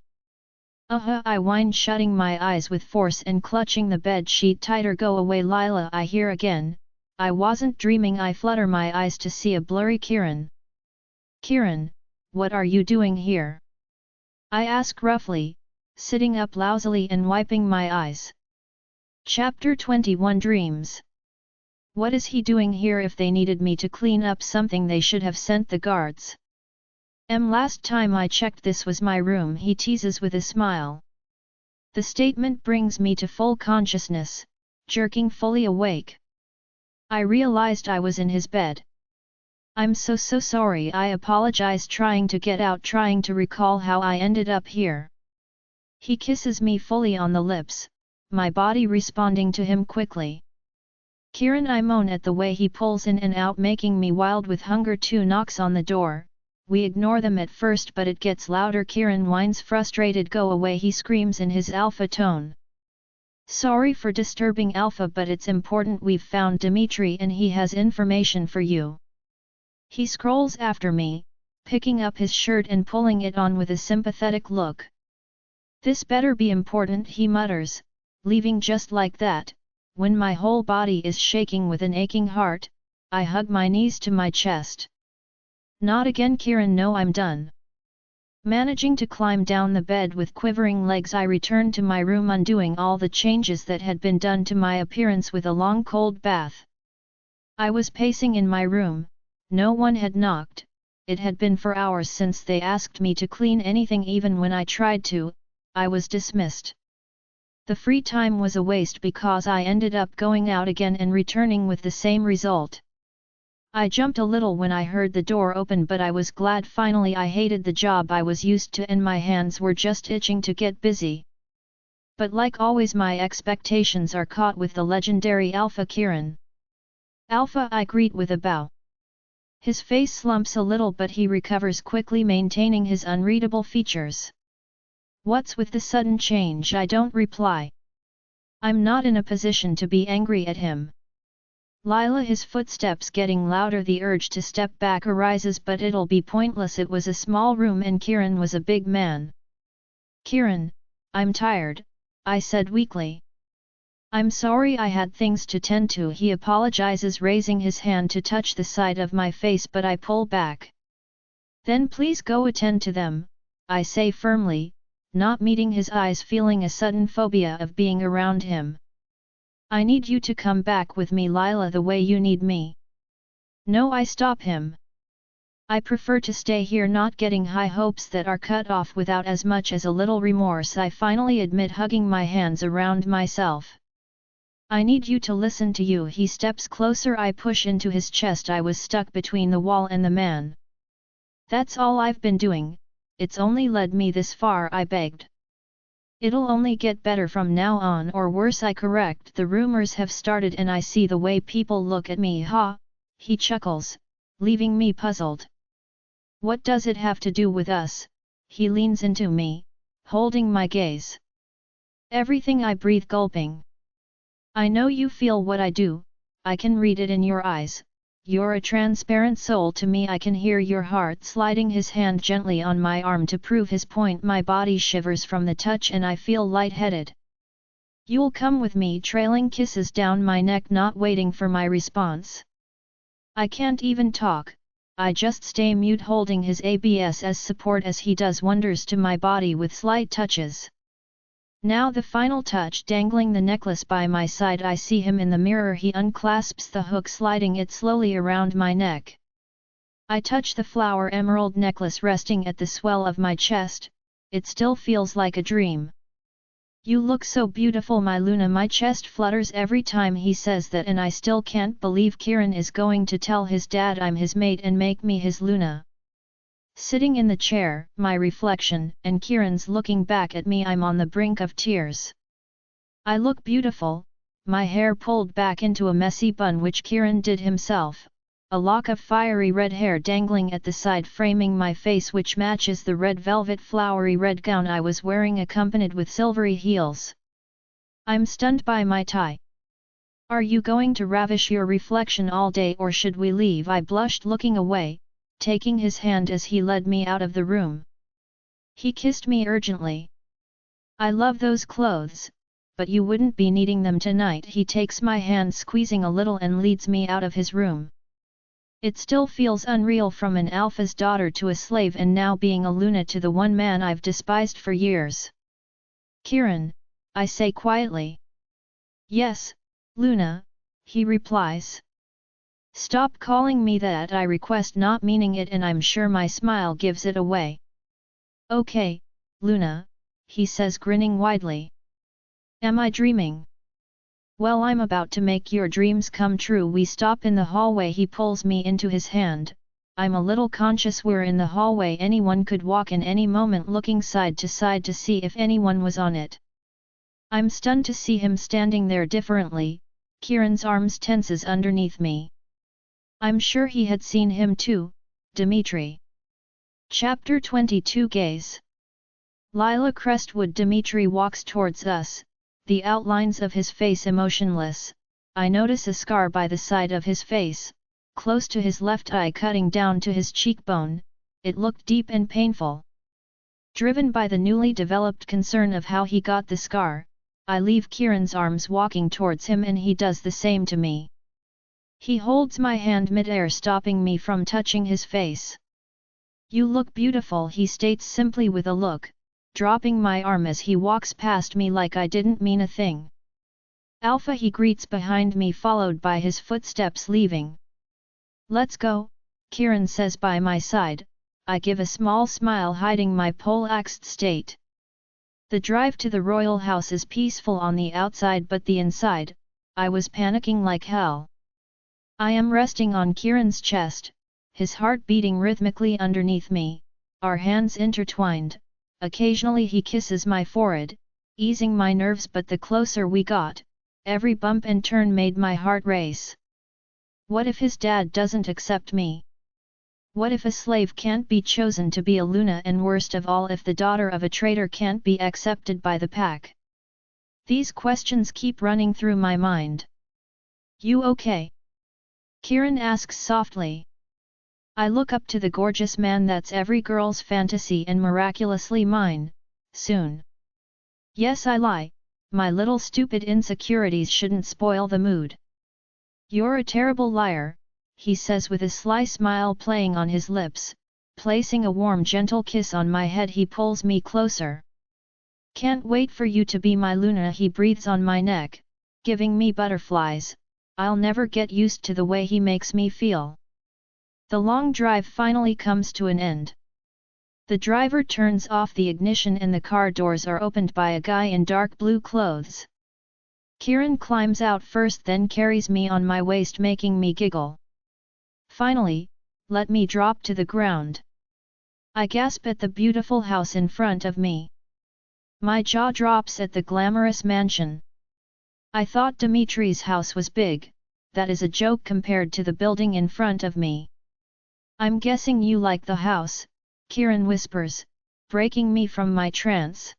Speaker 1: I whined, shutting my eyes with force and clutching the bed sheet tighter. Go away, Lila, I hear again. I wasn't dreaming. I flutter my eyes to see a blurry Kieran. Kieran, what are you doing here? I ask roughly, sitting up lousily and wiping my eyes. Chapter 21 Dreams. What is he doing here? If they needed me to clean up something they should have sent the guards. Last time I checked this was my room, he teases with a smile. The statement brings me to full consciousness, jerking fully awake. I realized I was in his bed. I'm so sorry, I apologize, trying to get out, trying to recall how I ended up here. He kisses me fully on the lips, my body responding to him quickly. Kieran, I moan at the way he pulls in and out, making me wild with hunger. 2 knocks on the door, we ignore them at first but it gets louder. Kieran whines frustrated. Go away, he screams in his alpha tone. Sorry for disturbing Alpha, but it's important. We've found Dimitri and he has information for you. He scrolls after me, picking up his shirt and pulling it on with a sympathetic look. This better be important, he mutters, leaving just like that. When my whole body is shaking with an aching heart, I hug my knees to my chest. Not again, Kieran. No, I'm done. Managing to climb down the bed with quivering legs, I returned to my room, undoing all the changes that had been done to my appearance with a long cold bath. I was pacing in my room. No one had knocked. It had been 4 hours since they asked me to clean anything. Even when I tried to, I was dismissed. The free time was a waste because I ended up going out again and returning with the same result. I jumped a little when I heard the door open, but I was glad. Finally, I hated the job I was used to and my hands were just itching to get busy. But like always, my expectations are caught with the legendary Alpha Kieran. Alpha, I greet with a bow. His face slumps a little but he recovers quickly, maintaining his unreadable features. What's with the sudden change? I don't reply. I'm not in a position to be angry at him. Lila, his footsteps getting louder. The urge to step back arises, but it'll be pointless. It was a small room and Kieran was a big man. Kieran, I'm tired, I said weakly. I'm sorry, I had things to tend to, he apologizes, raising his hand to touch the side of my face, but I pull back. Then please go attend to them, I say firmly, not meeting his eyes, feeling a sudden phobia of being around him. I need you to come back with me, Lila, the way you need me. No, I stop him. I prefer to stay here, not getting high hopes that are cut off without as much as a little remorse, I finally admit, hugging my hands around myself. I need you to listen to you. He steps closer. I push into his chest. I was stuck between the wall and the man. That's all I've been doing, it's only led me this far, I begged. It'll only get better from now on, or worse, I correct. The rumors have started and I see the way people look at me. Ha, he chuckles, leaving me puzzled. What does it have to do with us? He leans into me, holding my gaze. Everything, I breathe, gulping. I know you feel what I do, I can read it in your eyes. You're a transparent soul to me. I can hear your heart. Sliding his hand gently on my arm to prove his point, my body shivers from the touch and I feel lightheaded. You'll come with me, trailing kisses down my neck, not waiting for my response. I can't even talk, I just stay mute, holding his abs as support as he does wonders to my body with slight touches. Now the final touch, dangling the necklace by my side. I see him in the mirror. He unclasps the hook, sliding it slowly around my neck. I touch the flower emerald necklace resting at the swell of my chest. It still feels like a dream. You look so beautiful, my Luna. My chest flutters every time he says that, and I still can't believe Kieran is going to tell his dad I'm his mate and make me his Luna. Sitting in the chair, my reflection, and Kieran's looking back at me, I'm on the brink of tears. I look beautiful, my hair pulled back into a messy bun which Kieran did himself, a lock of fiery red hair dangling at the side framing my face, which matches the red velvet flowery red gown I was wearing, accompanied with silvery heels. I'm stunned by my tie. Are you going to ravish your reflection all day, or should we leave? I blushed, looking away, taking his hand as he led me out of the room. He kissed me urgently. I love those clothes, but you wouldn't be needing them tonight. He takes my hand, squeezing a little, and leads me out of his room. It still feels unreal, from an alpha's daughter to a slave, and now being a Luna to the one man I've despised for years. Kieran, I say quietly. Yes, Luna, he replies. Stop calling me that, I request, not meaning it, and I'm sure my smile gives it away. Okay, Luna, he says, grinning widely. Am I dreaming? Well, I'm about to make your dreams come true. We stop in the hallway. He pulls me into his hand. I'm a little conscious we're in the hallway. Anyone could walk in any moment, looking side to see if anyone was on it. I'm stunned to see him standing there differently. Kieran's arms tenses underneath me. I'm sure he had seen him too, Dimitri. Chapter 22 Gaze. Lila Crestwood. Dimitri walks towards us, the outlines of his face emotionless. I notice a scar by the side of his face, close to his left eye cutting down to his cheekbone. It looked deep and painful. Driven by the newly developed concern of how he got the scar, I leave Kieran's arms walking towards him and he does the same to me. He holds my hand mid-air, stopping me from touching his face. "You look beautiful," he states simply with a look, dropping my arm as he walks past me like I didn't mean a thing. "Alpha," he greets behind me, followed by his footsteps leaving. "Let's go," Kieran says by my side. I give a small smile hiding my poleaxed state. The drive to the royal house is peaceful on the outside, but the inside, I was panicking like hell. I am resting on Kieran's chest, his heart beating rhythmically underneath me, our hands intertwined. Occasionally he kisses my forehead, easing my nerves, but the closer we got, every bump and turn made my heart race. What if his dad doesn't accept me? What if a slave can't be chosen to be a Luna, and worst of all, if the daughter of a traitor can't be accepted by the pack? These questions keep running through my mind. "You okay?" Kieran asks softly. I look up to the gorgeous man that's every girl's fantasy and miraculously mine, soon. "Yes," I lie, my little stupid insecurities shouldn't spoil the mood. "You're a terrible liar," he says with a sly smile playing on his lips. Placing a warm gentle kiss on my head, he pulls me closer. "Can't wait for you to be my Luna," he breathes on my neck, giving me butterflies. I'll never get used to the way he makes me feel. The long drive finally comes to an end. The driver turns off the ignition and the car doors are opened by a guy in dark blue clothes. Kieran climbs out first, then carries me on my waist, making me giggle. Finally, let me drop to the ground. I gasp at the beautiful house in front of me. My jaw drops at the glamorous mansion. I thought Dimitri's house was big. That is a joke compared to the building in front of me. "I'm guessing you like the house," Kieran whispers, breaking me from my trance.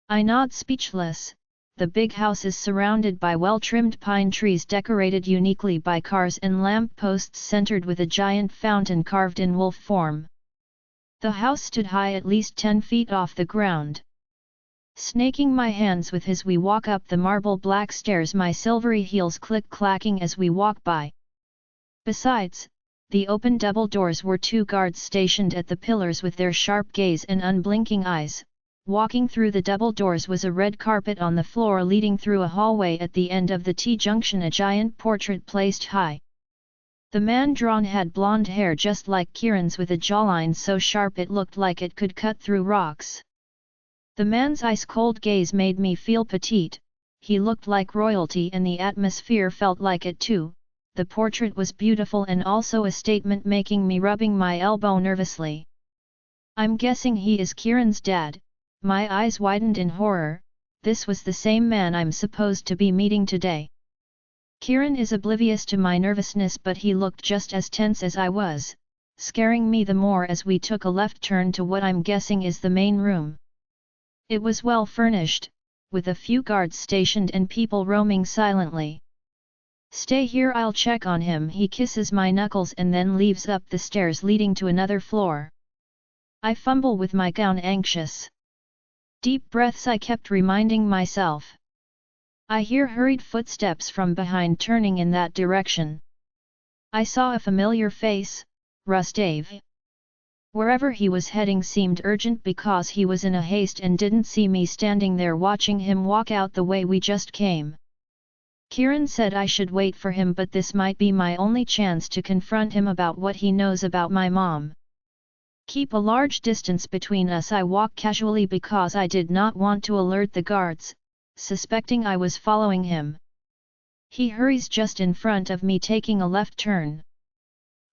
Speaker 1: I nod, speechless. The big house is surrounded by well-trimmed pine trees decorated uniquely by cars and lamp posts centered with a giant fountain carved in wolf form. The house stood high, at least 10 feet off the ground. Snaking my hands with his, we walk up the marble black stairs, my silvery heels click-clacking as we walk by. Besides, the open double doors were 2 guards stationed at the pillars with their sharp gaze and unblinking eyes. Walking through the double doors was a red carpet on the floor leading through a hallway. At the end of the T-junction, a giant portrait placed high. The man drawn had blonde hair just like Kieran's, with a jawline so sharp it looked like it could cut through rocks. The man's ice-cold gaze made me feel petite. He looked like royalty and the atmosphere felt like it too. The portrait was beautiful and also a statement, making me rubbing my elbow nervously. "I'm guessing he is Kieran's dad." My eyes widened in horror. This was the same man I'm supposed to be meeting today. Kieran is oblivious to my nervousness, but he looked just as tense as I was, scaring me the more as we took a left turn to what I'm guessing is the main room. It was well furnished, with a few guards stationed and people roaming silently. "Stay here, I'll check on him." He kisses my knuckles and then leaves up the stairs leading to another floor. I fumble with my gown, anxious. Deep breaths, I kept reminding myself. I hear hurried footsteps from behind turning in that direction. I saw a familiar face, Rustave. Wherever he was heading seemed urgent because he was in a haste and didn't see me standing there watching him walk out the way we just came. Kieran said I should wait for him, but this might be my only chance to confront him about what he knows about my mom. Keep a large distance between us. I walk casually because I did not want to alert the guards, suspecting I was following him. He hurries just in front of me, taking a left turn.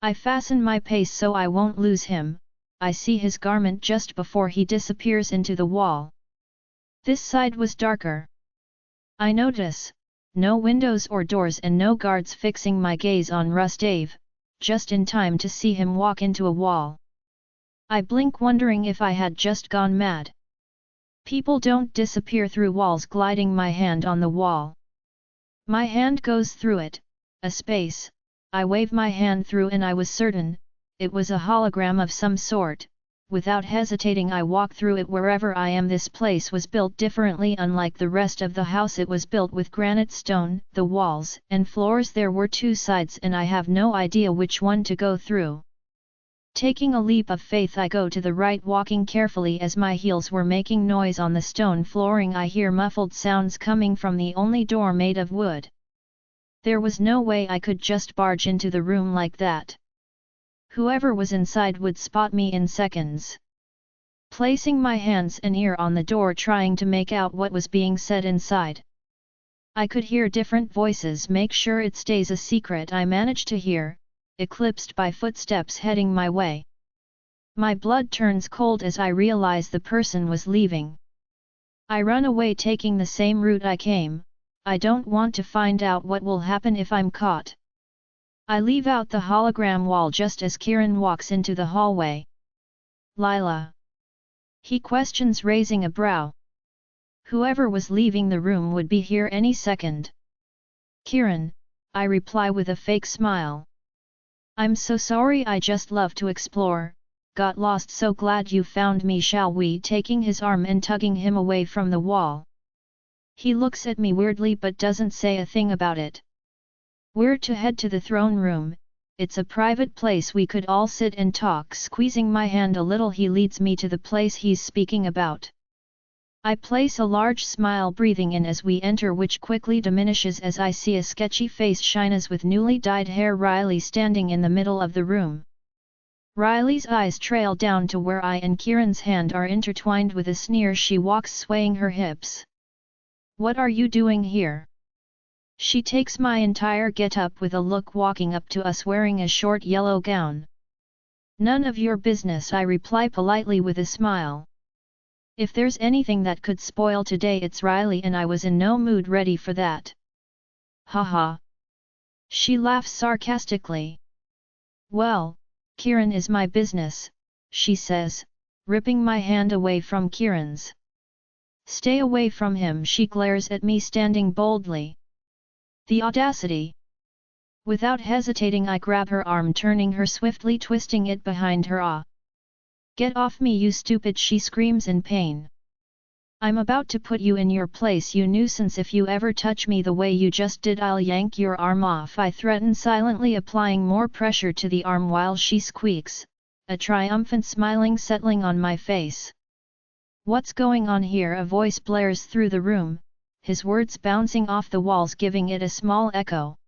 Speaker 1: I fasten my pace so I won't lose him. I see his garment just before he disappears into the wall. This side was darker. I notice, no windows or doors and no guards, fixing my gaze on Rustave, just in time to see him walk into a wall. I blink wondering if I had just gone mad. People don't disappear through walls, gliding my hand on the wall. My hand goes through it, a space, I wave my hand through and I was certain, it was a hologram of some sort. Without hesitating I walk through it wherever I am. This place was built differently, unlike the rest of the house. It was built with granite stone, the walls and floors. There were two sides and I have no idea which one to go through. Taking a leap of faith I go to the right, walking carefully. As my heels were making noise on the stone flooring I hear muffled sounds coming from the only door made of wood. There was no way I could just barge into the room like that. Whoever was inside would spot me in seconds. Placing my hands and ear on the door, trying to make out what was being said inside. I could hear different voices. Make sure it stays a secret, I managed to hear, eclipsed by footsteps heading my way. My blood turns cold as I realize the person was leaving. I run away, taking the same route I came. I don't want to find out what will happen if I'm caught. I leave out the hologram wall just as Kieran walks into the hallway. Lila? He questions, raising a brow. Whoever was leaving the room would be here any second. Kieran, I reply with a fake smile. I'm so sorry, I just love to explore, got lost, so glad you found me. Shall we? Taking his arm and tugging him away from the wall. He looks at me weirdly but doesn't say a thing about it. We're to head to the throne room. It's a private place we could all sit and talk. Squeezing my hand a little he leads me to the place he's speaking about. I place a large smile, breathing in as we enter, which quickly diminishes as I see a sketchy face shines with newly dyed hair. Riley standing in the middle of the room. Riley's eyes trail down to where I and Kieran's hand are intertwined. With a sneer she walks, swaying her hips. What are you doing here? She takes my entire get-up with a look, walking up to us wearing a short yellow gown. None of your business, I reply politely with a smile. If there's anything that could spoil today, it's Riley, and I was in no mood ready for that. Haha. She laughs sarcastically. Well, Kieran is my business, she says, ripping my hand away from Kieran's. Stay away from him, she glares at me, standing boldly. The audacity! Without hesitating I grab her arm, turning her swiftly, twisting it behind her. Get off me, you stupid, she screams in pain. I'm about to put you in your place, you nuisance. If you ever touch me the way you just did, I'll yank your arm off, I threaten, silently applying more pressure to the arm while she squeaks, a triumphant smiling settling on my face. What's going on here? A voice blares through the room, his words bouncing off the walls, giving it a small echo.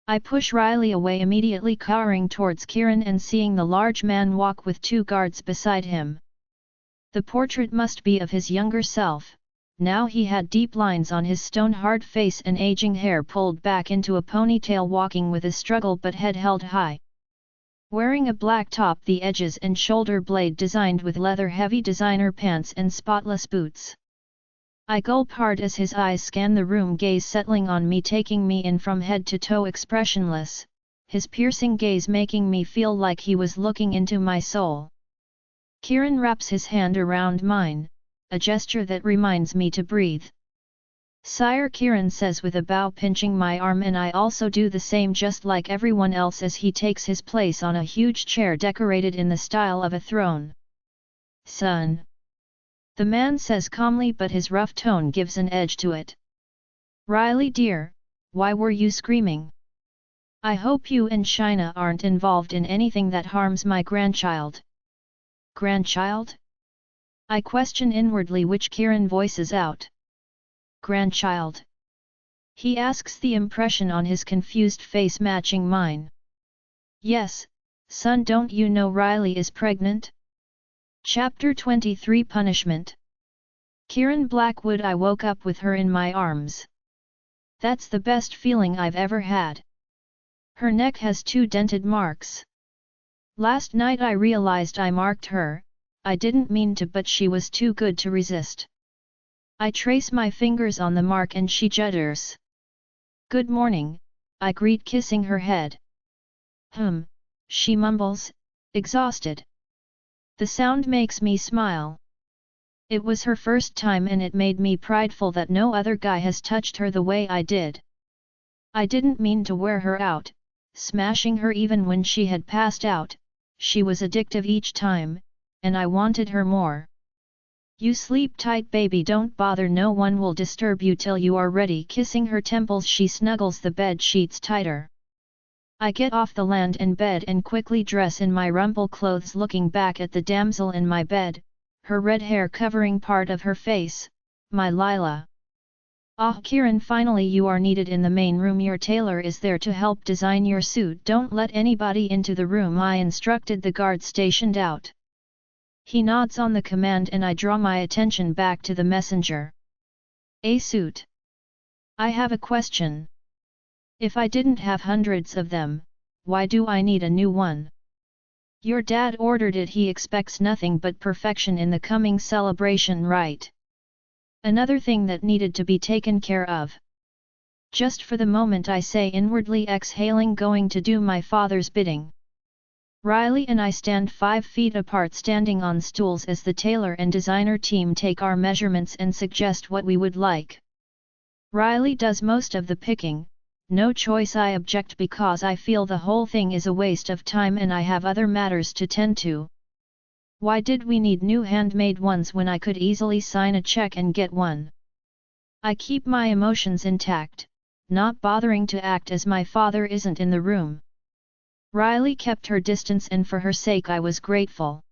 Speaker 1: I push Riley away, immediately cowering towards Kieran and seeing the large man walk with two guards beside him. The portrait must be of his younger self. Now he had deep lines on his stone-hard face and aging hair pulled back into a ponytail, walking with a struggle but head held high. Wearing a black top, the edges and shoulder blade designed with leather, heavy designer pants and spotless boots. I gulp hard as his eyes scan the room, gaze settling on me, taking me in from head to toe, expressionless, his piercing gaze making me feel like he was looking into my soul. Kieran wraps his hand around mine, a gesture that reminds me to breathe. Sire, Kieran says with a bow, pinching my arm, and I also do the same, just like everyone else, as he takes his place on a huge chair decorated in the style of a throne. Son. The man says calmly, but his rough tone gives an edge to it. Riley dear, why were you screaming? I hope you and China aren't involved in anything that harms my grandchild. Grandchild? I question inwardly, which Kieran voices out. Grandchild? He asks, the impression on his confused face matching mine. Yes, son, don't you know Riley is pregnant? Chapter 23 Punishment. Kieran Blackwood. I woke up with her in my arms. That's the best feeling I've ever had. Her neck has 2 dented marks. Last night I realized I marked her. I didn't mean to, but she was too good to resist. I trace my fingers on the mark and she judders. Good morning, I greet, kissing her head. She mumbles, exhausted. The sound makes me smile. It was her first time and it made me prideful that no other guy has touched her the way I did. I didn't mean to wear her out, smashing her even when she had passed out. She was addictive each time, and I wanted her more. You sleep tight baby, don't bother, no one will disturb you till you are ready. Kissing her temples she snuggles the bed sheets tighter. I get off the land and bed and quickly dress in my rumple clothes, looking back at the damsel in my bed, her red hair covering part of her face, my Lila. Ah Kiran, finally you are needed in the main room, your tailor is there to help design your suit. Don't let anybody into the room, I instructed the guard stationed out. He nods on the command and I draw my attention back to the messenger. A suit. I have a question. If I didn't have hundreds of them, why do I need a new one? Your dad ordered it, he expects nothing but perfection in the coming celebration, right? Another thing that needed to be taken care of. Just for the moment, I say inwardly, exhaling, going to do my father's bidding. Riley and I stand 5 feet apart, standing on stools as the tailor and designer team take our measurements and suggest what we would like. Riley does most of the picking. No choice, I object because I feel the whole thing is a waste of time and I have other matters to tend to. Why did we need new handmade ones when I could easily sign a check and get one? I keep my emotions intact, not bothering to act as my father isn't in the room. Riley kept her distance and for her sake I was grateful.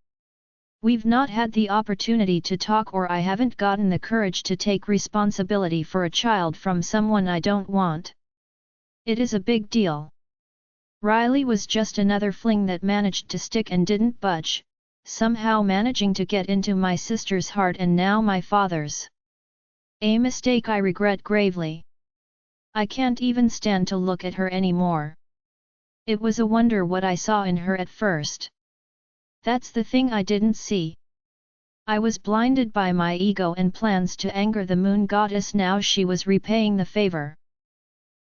Speaker 1: We've not had the opportunity to talk, or I haven't gotten the courage to take responsibility for a child from someone I don't want. It is a big deal. Riley was just another fling that managed to stick and didn't budge, somehow managing to get into my sister's heart and now my father's. A mistake I regret gravely. I can't even stand to look at her anymore. It was a wonder what I saw in her at first. That's the thing I didn't see. I was blinded by my ego and plans to anger the moon goddess. Now she was repaying the favor.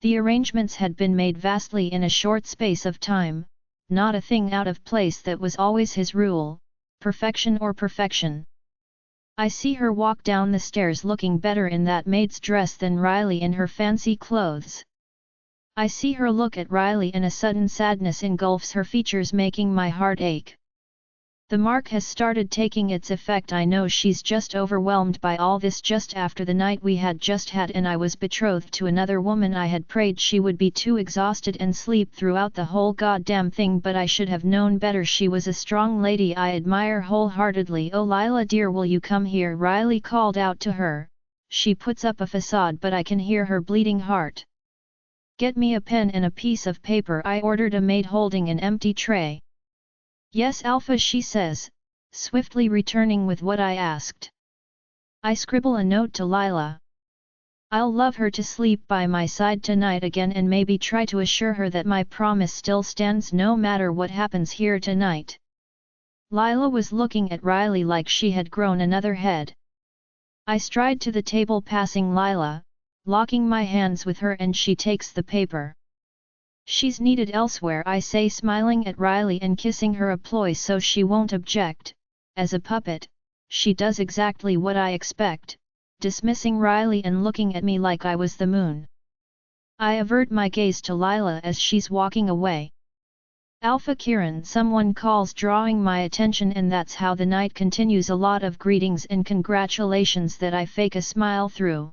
Speaker 1: The arrangements had been made vastly in a short space of time, not a thing out of place. That was always his rule, perfection or perfection. I see her walk down the stairs looking better in that maid's dress than Riley in her fancy clothes. I see her look at Riley and a sudden sadness engulfs her features, making my heart ache. The mark has started taking its effect. I know she's just overwhelmed by all this just after the night we had just had, and I was betrothed to another woman. I had prayed she would be too exhausted and sleep throughout the whole goddamn thing, but I should have known better. She was a strong lady I admire wholeheartedly. Oh Lila dear, will you come here? Riley called out to her. She puts up a facade, but I can hear her bleeding heart. Get me a pen and a piece of paper, I ordered, a maid holding an empty tray. Yes Alpha, she says, swiftly returning with what I asked. I scribble a note to Lila. I'll love her to sleep by my side tonight again and maybe try to assure her that my promise still stands no matter what happens here tonight. Lila was looking at Riley like she had grown another head. I stride to the table passing Lila, locking my hands with her, and she takes the paper. She's needed elsewhere, I say, smiling at Riley and kissing her a ploy so she won't object. As a puppet, she does exactly what I expect, dismissing Riley and looking at me like I was the moon. I avert my gaze to Lila as she's walking away. Alpha Kiran, someone calls, drawing my attention, and that's how the night continues. A lot of greetings and congratulations that I fake a smile through.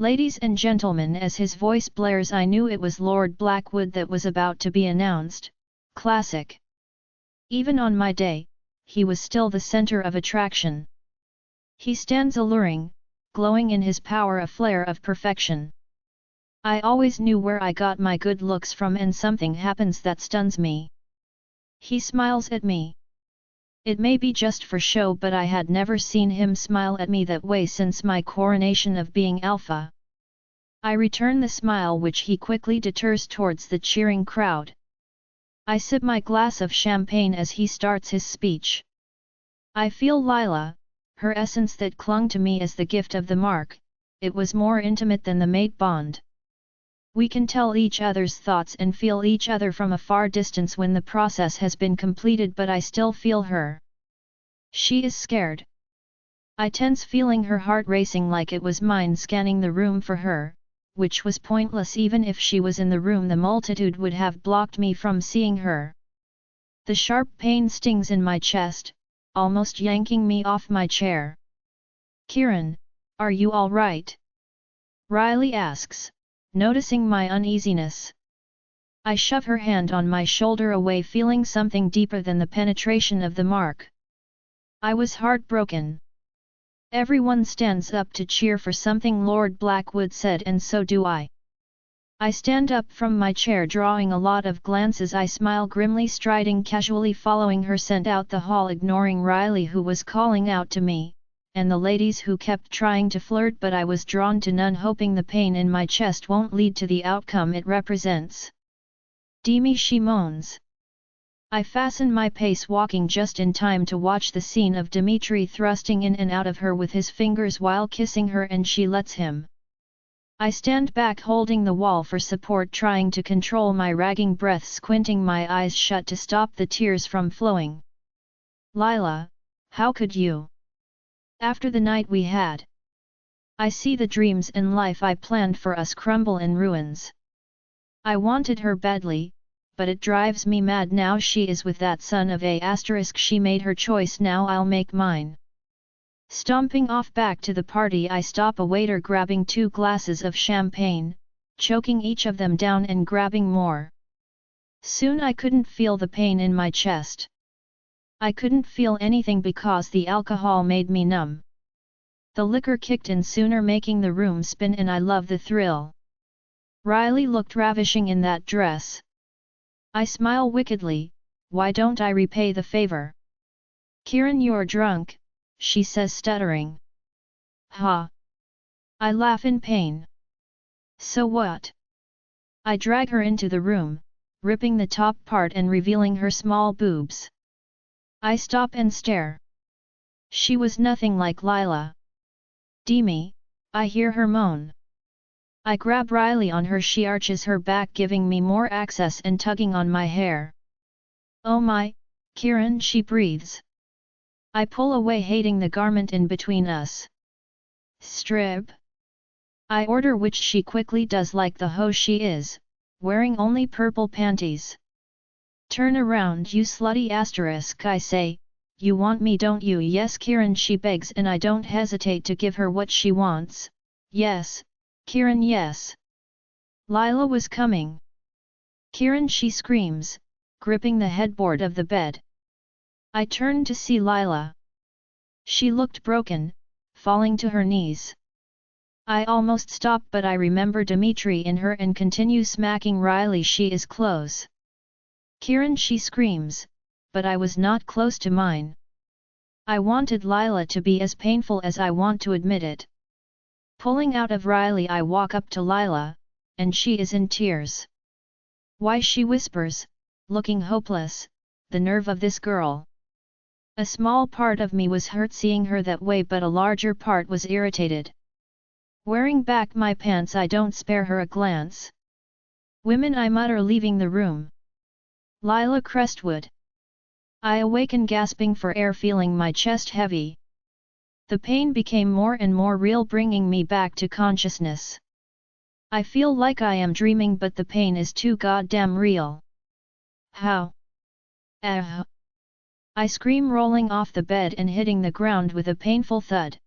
Speaker 1: Ladies and gentlemen, as his voice blares, I knew it was Lord Blackwood that was about to be announced. Classic. Even on my day, he was still the center of attraction. He stands alluring, glowing in his power, a flare of perfection. I always knew where I got my good looks from, and something happens that stuns me. He smiles at me. It may be just for show, but I had never seen him smile at me that way since my coronation of being Alpha. I return the smile, which he quickly deters towards the cheering crowd. I sip my glass of champagne as he starts his speech. I feel Lila, her essence that clung to me as the gift of the mark. It was more intimate than the mate bond. We can tell each other's thoughts and feel each other from a far distance when the process has been completed, but I still feel her. She is scared. I tense, feeling her heart racing like it was mine, scanning the room for her, which was pointless. Even if she was in the room, the multitude would have blocked me from seeing her. The sharp pain stings in my chest, almost yanking me off my chair. "Kieran, are you all right?" Riley asks, noticing my uneasiness. I shove her hand on my shoulder away, feeling something deeper than the penetration of the mark. I was heartbroken. "Everyone stands up to cheer for something," Lord Blackwood said, "and so do I." I stand up from my chair, drawing a lot of glances. I smile grimly, striding casually, following her scent out the hall, ignoring Riley, who was calling out to me, and the ladies who kept trying to flirt, but I was drawn to none, hoping the pain in my chest won't lead to the outcome it represents. "Demi," she moans. I fasten my pace, walking just in time to watch the scene of Dimitri thrusting in and out of her with his fingers while kissing her, and she lets him. I stand back, holding the wall for support, trying to control my ragging breath, squinting my eyes shut to stop the tears from flowing. "Lila, how could you? After the night we had. I see the dreams and life I planned for us crumble in ruins. I wanted her badly, but it drives me mad now she is with that son of a asterisk. She made her choice, now I'll make mine." Stomping off back to the party, I stop a waiter grabbing 2 glasses of champagne, choking each of them down and grabbing more. Soon I couldn't feel the pain in my chest. I couldn't feel anything because the alcohol made me numb. The liquor kicked in sooner, making the room spin, and I love the thrill. Riley looked ravishing in that dress. I smile wickedly. Why don't I repay the favor? "Kieran, you're drunk," she says, stuttering. "Ha!" I laugh in pain. "So what?" I drag her into the room, ripping the top part and revealing her small boobs. I stop and stare. She was nothing like Lila. "Demi," I hear her moan. I grab Riley on her. She arches her back, giving me more access and tugging on my hair. "Oh my, Kieran," she breathes. I pull away, hating the garment in between us. "Strip," I order, which she quickly does like the hoe she is, wearing only purple panties. "Turn around, you slutty asterisk," I say. "You want me, don't you?" "Yes, Kieran," she begs, and I don't hesitate to give her what she wants. "Yes, Kieran, yes." Lila was coming. "Kieran," she screams, gripping the headboard of the bed. I turned to see Lila. She looked broken, falling to her knees. I almost stop, but I remember Dimitri in her and continue smacking Riley. "She is close." "Kieran," she screams, but I was not close to mine. I wanted Lila to be as painful as I want to admit it. Pulling out of Riley, I walk up to Lila, and she is in tears. "Why?" she whispers, looking hopeless. The nerve of this girl. A small part of me was hurt seeing her that way, but a larger part was irritated. Wearing back my pants, I don't spare her a glance. "Women," I mutter, leaving the room. Lila Crestwood. I awaken, gasping for air, feeling my chest heavy. The pain became more and more real, bringing me back to consciousness. I feel like I am dreaming, but the pain is too goddamn real. "How? Ah!" I scream, rolling off the bed and hitting the ground with a painful thud.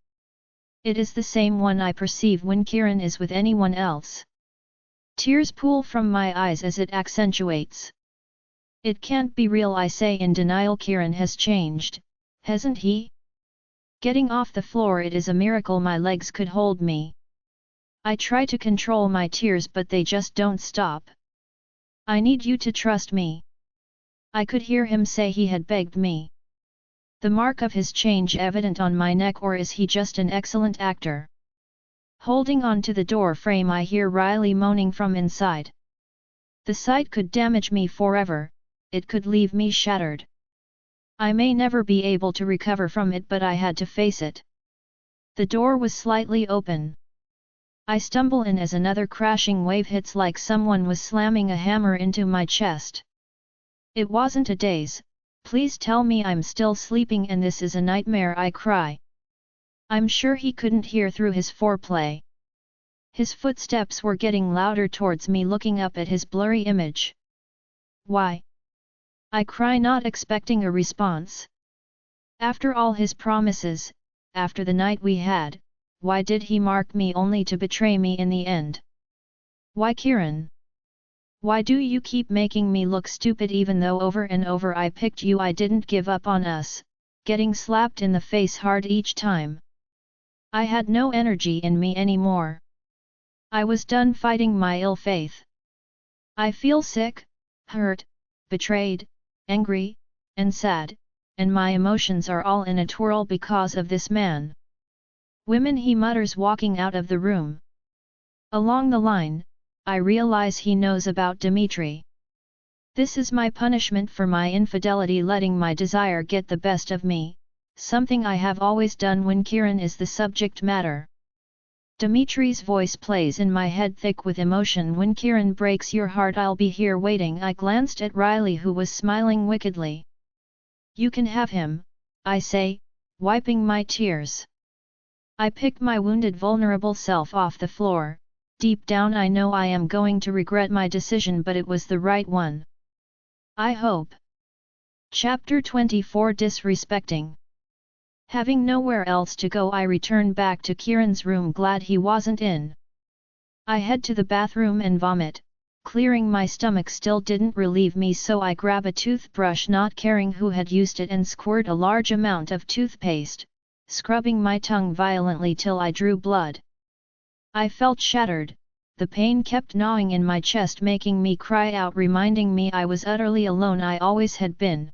Speaker 1: It is the same one I perceive when Kieran is with anyone else. Tears pool from my eyes as it accentuates. "It can't be real," I say in denial. "Kieran has changed, hasn't he?" Getting off the floor, it is a miracle my legs could hold me. I try to control my tears, but they just don't stop. "I need you to trust me." I could hear him say he had begged me. The mark of his change evident on my neck, or is he just an excellent actor? Holding on to the door frame, I hear Riley moaning from inside. The sight could damage me forever, it could leave me shattered. I may never be able to recover from it, but I had to face it. The door was slightly open. I stumble in as another crashing wave hits, like someone was slamming a hammer into my chest. It wasn't a daze, Please tell me I'm still sleeping and this is a nightmare, I cry. I'm sure he couldn't hear through his foreplay. His footsteps were getting louder towards me, looking up at his blurry image. Why? I cry, not expecting a response. After all his promises, after the night we had, why did he mark me only to betray me in the end? Why, Kieran? Why do you keep making me look stupid even though over and over I picked you? I didn't give up on us, getting slapped in the face hard each time. I had no energy in me anymore. I was done fighting my ill faith. I feel sick, hurt, betrayed, angry, and sad, and my emotions are all in a twirl because of this man. Women, he mutters, walking out of the room. Along the line, I realize he knows about Dmitri. This is my punishment for my infidelity, letting my desire get the best of me, something I have always done when Kieran is the subject matter. Dimitri's voice plays in my head thick with emotion. When Kieran breaks your heart, I'll be here waiting. I glanced at Riley, who was smiling wickedly. You can have him, I say, wiping my tears. I pick my wounded, vulnerable self off the floor. Deep down I know I am going to regret my decision, but it was the right one. I hope. Chapter 24, Disrespecting. Having nowhere else to go, I return back to Kieran's room, glad he wasn't in. I head to the bathroom and vomit. Clearing my stomach still didn't relieve me, so I grab a toothbrush, not caring who had used it, and squirt a large amount of toothpaste, scrubbing my tongue violently till I drew blood. I felt shattered. The pain kept gnawing in my chest, making me cry out, reminding me I was utterly alone. I always had been.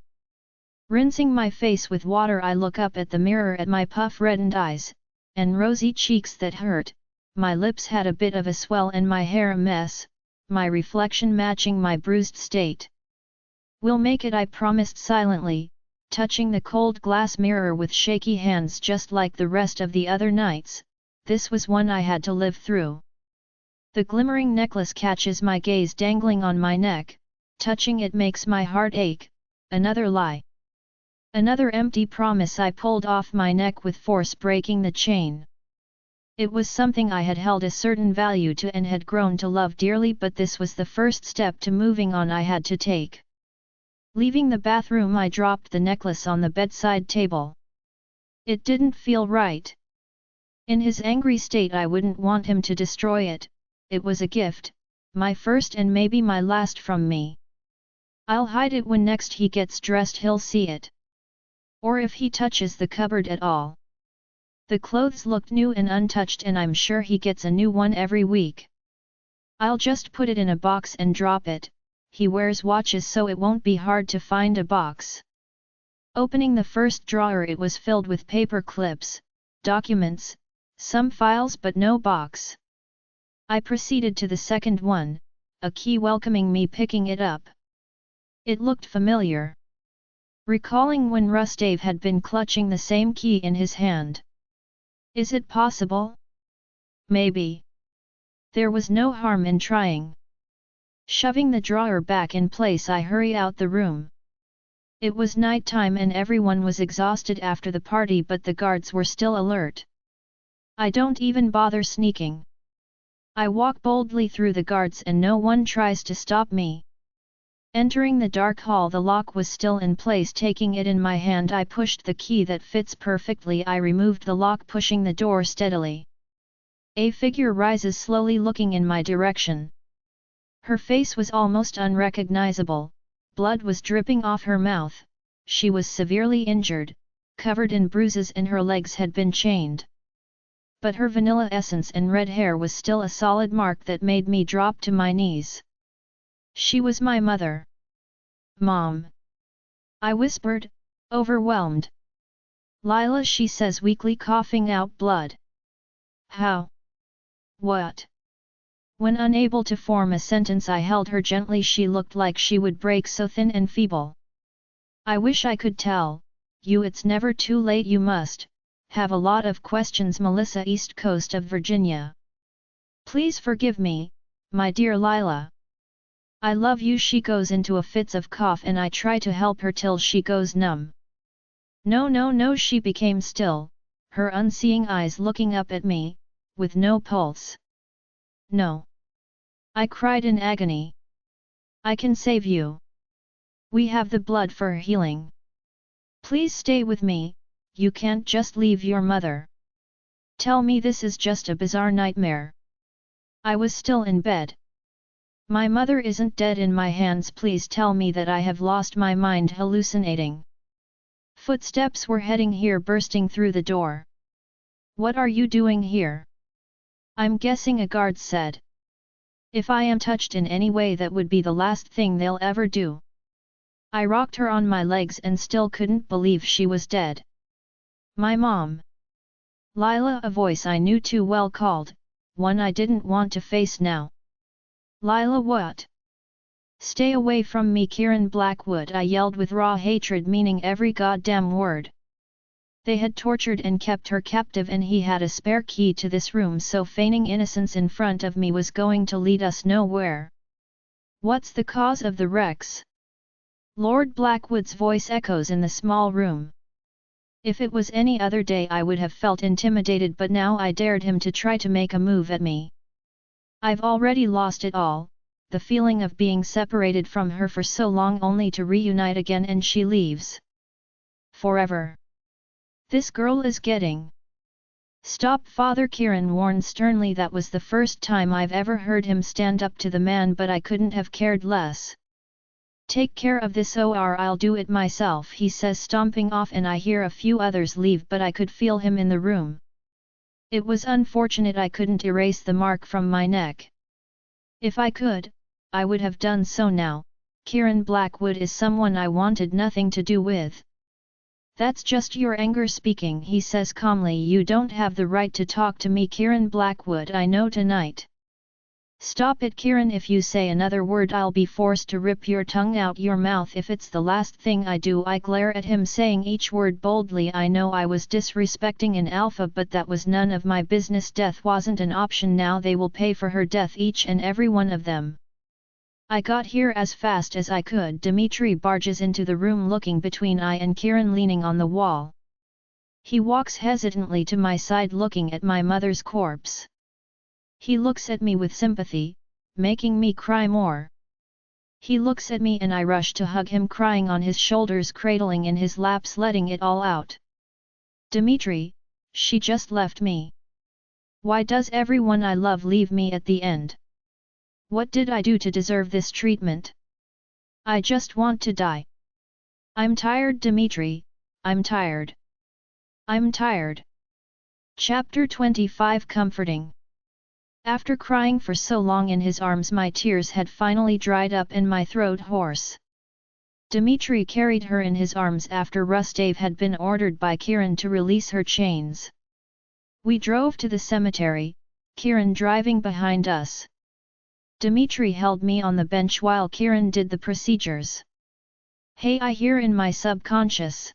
Speaker 1: Rinsing my face with water, I look up at the mirror at my puff-reddened eyes, and rosy cheeks that hurt. My lips had a bit of a swell and my hair a mess, my reflection matching my bruised state. We'll make it, I promised silently, touching the cold glass mirror with shaky hands just like the rest of the other nights. This was one I had to live through. The glimmering necklace catches my gaze, dangling on my neck. Touching it makes my heart ache. Another lie. Another empty promise I pulled off my neck with force, breaking the chain. It was something I had held a certain value to and had grown to love dearly, but this was the first step to moving on I had to take. Leaving the bathroom, I dropped the necklace on the bedside table. It didn't feel right. In his angry state, I wouldn't want him to destroy it. It was a gift, my first and maybe my last from me. I'll hide it. When next he gets dressed, he'll see it. Or if he touches the cupboard at all. The clothes looked new and untouched, and I'm sure he gets a new one every week. I'll just put it in a box and drop it. He wears watches, so it won't be hard to find a box. Opening the first drawer, it was filled with paper clips, documents, some files, but no box. I proceeded to the second one, a key welcoming me. Picking it up, it looked familiar. Recalling when Rustave had been clutching the same key in his hand. Is it possible? Maybe. There was no harm in trying. Shoving the drawer back in place, I hurry out the room. It was night time and everyone was exhausted after the party, but the guards were still alert. I don't even bother sneaking. I walk boldly through the guards and no one tries to stop me. Entering the dark hall, the lock was still in place. Taking it in my hand, I pushed the key that fits perfectly. I removed the lock, pushing the door steadily. A figure rises slowly, looking in my direction. Her face was almost unrecognizable, blood was dripping off her mouth. She was severely injured, covered in bruises, and her legs had been chained. But her vanilla essence and red hair was still a solid mark that made me drop to my knees. She was my mother. Mom. I whispered, overwhelmed. Lila, she says weakly, coughing out blood. How? What? When unable to form a sentence, I held her gently. She looked like she would break, so thin and feeble. I wish I could tell you it's never too late. You must have a lot of questions. Melissa, East Coast of Virginia. Please forgive me, my dear Lila. I love you. She goes into a fits of cough and I try to help her till she goes numb. No no no, she became still, her unseeing eyes looking up at me, with no pulse. No. I cried in agony. I can save you. We have the blood for healing. Please stay with me, you can't just leave your mother. Tell me this is just a bizarre nightmare. I was still in bed. My mother isn't dead in my hands. Please tell me that I have lost my mind hallucinating. Footsteps were heading here, bursting through the door. What are you doing here? I'm guessing, a guard said. If I am touched in any way, that would be the last thing they'll ever do. I rocked her on my legs and still couldn't believe she was dead. My mom. Lila, a voice I knew too well called, one I didn't want to face now. Lila, what? Stay away from me, Kieran Blackwood, I yelled with raw hatred, meaning every goddamn word. They had tortured and kept her captive, and he had a spare key to this room, so feigning innocence in front of me was going to lead us nowhere. What's the cause of the wrecks? Lord Blackwood's voice echoes in the small room. If it was any other day I would have felt intimidated, but now I dared him to try to make a move at me. I've already lost it all, the feeling of being separated from her for so long only to reunite again, and she leaves. Forever. This girl is getting... Stop, Father, Kieran warned sternly. That was the first time I've ever heard him stand up to the man, but I couldn't have cared less. Take care of this, or I'll do it myself, he says, stomping off, and I hear a few others leave, but I could feel him in the room. It was unfortunate I couldn't erase the mark from my neck. If I could, I would have done so now. Kieran Blackwood is someone I wanted nothing to do with. That's just your anger speaking, he says calmly. You don't have the right to talk to me, Kieran Blackwood. I know tonight. Stop it, Kieran. If you say another word, I'll be forced to rip your tongue out your mouth if it's the last thing I do. I glare at him, saying each word boldly. I know I was disrespecting an alpha, but that was none of my business. Death wasn't an option. Now they will pay for her death, each and every one of them. I got here as fast as I could. Dimitri barges into the room, looking between I and Kieran, leaning on the wall. He walks hesitantly to my side, looking at my mother's corpse. He looks at me with sympathy, making me cry more. He looks at me and I rush to hug him, crying on his shoulders, cradling in his laps, letting it all out. Dimitri, she just left me. Why does everyone I love leave me at the end? What did I do to deserve this treatment? I just want to die. I'm tired, Dimitri, I'm tired. I'm tired. Chapter 25, Comforting. After crying for so long in his arms, my tears had finally dried up and my throat hoarse. Dimitri carried her in his arms after Rustave had been ordered by Kieran to release her chains. We drove to the cemetery, Kieran driving behind us. Dimitri held me on the bench while Kieran did the procedures. Hey, I hear in my subconscious.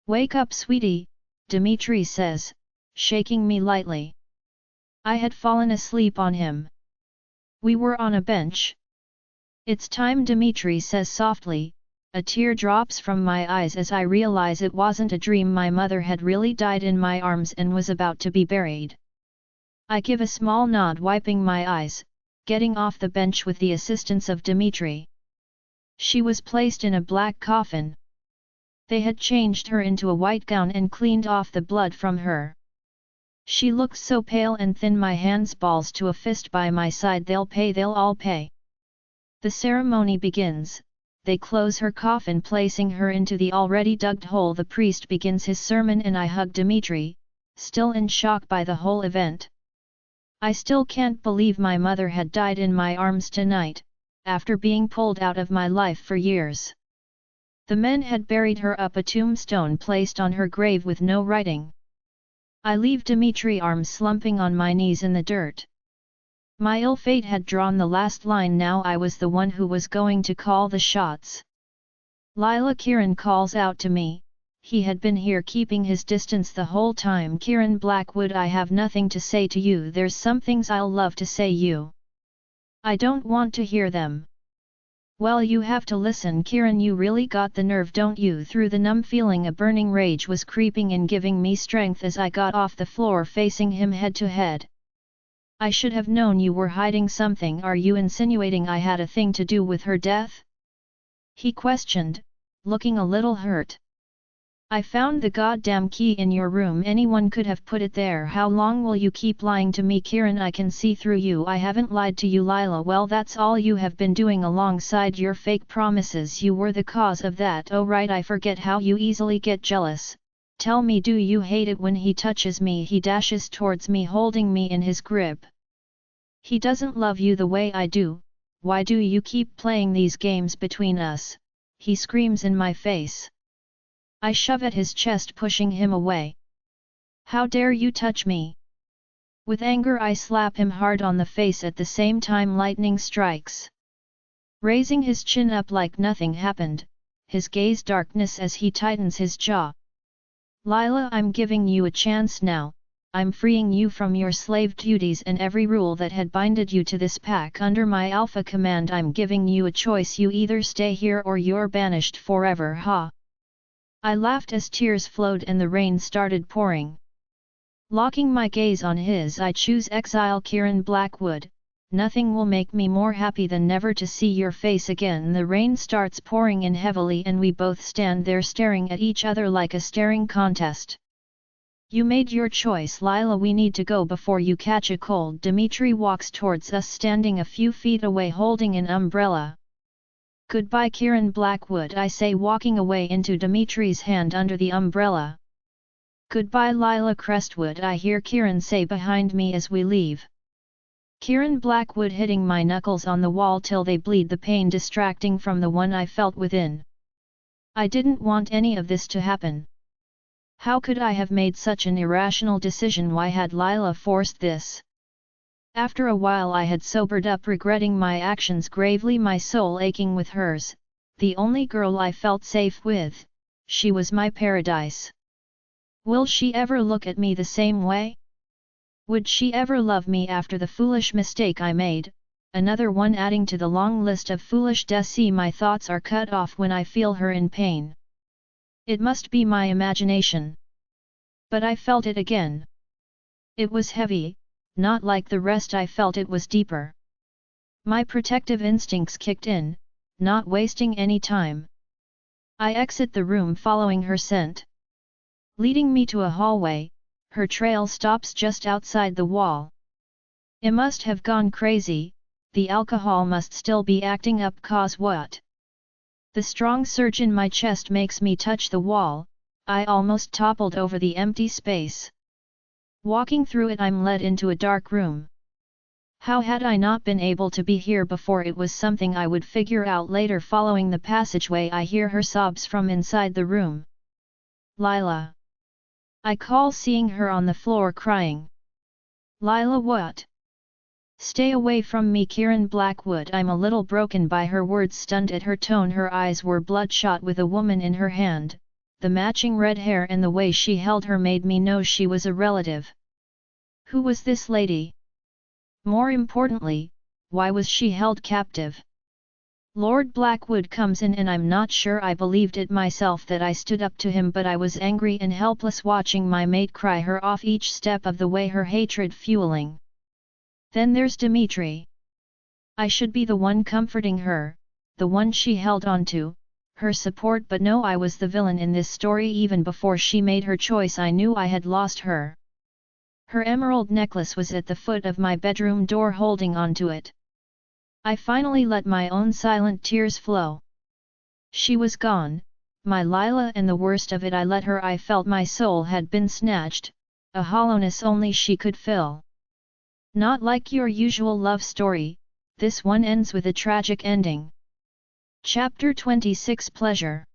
Speaker 1: Wake up, sweetie, Dimitri says, shaking me lightly. I had fallen asleep on him. We were on a bench. It's time, Dimitri says softly. A tear drops from my eyes as I realize it wasn't a dream. My mother had really died in my arms and was about to be buried. I give a small nod, wiping my eyes, getting off the bench with the assistance of Dimitri. She was placed in a black coffin. They had changed her into a white gown and cleaned off the blood from her. She looked so pale and thin, my hands balls to a fist by my side. They'll all pay. The ceremony begins. They close her coffin, placing her into the already dug hole. The priest begins his sermon and I hug Dimitri, still in shock by the whole event. I still can't believe my mother had died in my arms tonight, after being pulled out of my life for years. The men had buried her up a tombstone placed on her grave with no writing. I leave Dimitri, arms slumping on my knees in the dirt. My ill fate had drawn the last line. Now I was the one who was going to call the shots. Lila, Kieran calls out to me. He had been here keeping his distance the whole time. Kieran Blackwood, I have nothing to say to you. There's some things I'll love to say you. I don't want to hear them. Well, you have to listen, Kieran, you really got the nerve, don't you? Through the numb feeling, a burning rage was creeping in, giving me strength as I got off the floor facing him head to head. I should have known you were hiding something. Are you insinuating I had a thing to do with her death? He questioned, looking a little hurt. I found the goddamn key in your room. Anyone could have put it there. How long will you keep lying to me, Kieran? I can see through you. I haven't lied to you, Lila. Well, that's all you have been doing alongside your fake promises. You were the cause of that. Oh right, I forget how you easily get jealous. Tell me, do you hate it when he touches me? He dashes towards me, holding me in his grip. He doesn't love you the way I do. Why do you keep playing these games between us? He screams in my face. I shove at his chest, pushing him away. How dare you touch me? With anger I slap him hard on the face, at the same time lightning strikes. Raising his chin up like nothing happened, his gaze darkness as he tightens his jaw. Lila, I'm giving you a chance now. I'm freeing you from your slave duties and every rule that had binded you to this pack. Under my alpha command, I'm giving you a choice. You either stay here or you're banished forever. Ha! I laughed as tears flowed and the rain started pouring. Locking my gaze on his, I choose Exile, Kieran Blackwood. Nothing will make me more happy than never to see your face again. The rain starts pouring in heavily and we both stand there staring at each other like a staring contest. You made your choice, Lila. We need to go before you catch a cold. Dimitri walks towards us, standing a few feet away holding an umbrella. Goodbye, Kieran Blackwood, I say, walking away into Dimitri's hand under the umbrella. Goodbye, Lila Crestwood, I hear Kieran say behind me as we leave. Kieran Blackwood hitting my knuckles on the wall till they bleed, the pain distracting from the one I felt within. I didn't want any of this to happen. How could I have made such an irrational decision? Why had Lila forced this? After a while I had sobered up, regretting my actions gravely, my soul aching with hers, the only girl I felt safe with. She was my paradise. Will she ever look at me the same way? Would she ever love me after the foolish mistake I made? Another one adding to the long list of foolish deceit. My thoughts are cut off when I feel her in pain. It must be my imagination. But I felt it again. It was heavy. Not like the rest, I felt it was deeper. My protective instincts kicked in, not wasting any time. I exit the room following her scent. Leading me to a hallway, her trail stops just outside the wall. It must have gone crazy, the alcohol must still be acting up. Cause what? The strong surge in my chest makes me touch the wall. I almost toppled over the empty space. Walking through it, I'm led into a dark room. How had I not been able to be here before? It was something I would figure out later. Following the passageway, I hear her sobs from inside the room. Lila! I call, seeing her on the floor crying. Lila, what? Stay away from me, Kieran Blackwood. I'm a little broken by her words, stunned at her tone. Her eyes were bloodshot with a woman in her hand. The matching red hair and the way she held her made me know she was a relative. Who was this lady? More importantly, why was she held captive? Lord Blackwood comes in and I'm not sure I believed it myself that I stood up to him, but I was angry and helpless, watching my mate cry her off each step of the way, her hatred fueling. Then there's Dimitri. I should be the one comforting her, the one she held on to, her support, but no, I was the villain in this story. Even before she made her choice, I knew I had lost her. Her emerald necklace was at the foot of my bedroom door, holding onto it. I finally let my own silent tears flow. She was gone, my Lila, and the worst of it, I let her. I felt my soul had been snatched, a hollowness only she could fill. Not like your usual love story, this one ends with a tragic ending. Chapter 26, Pleasure.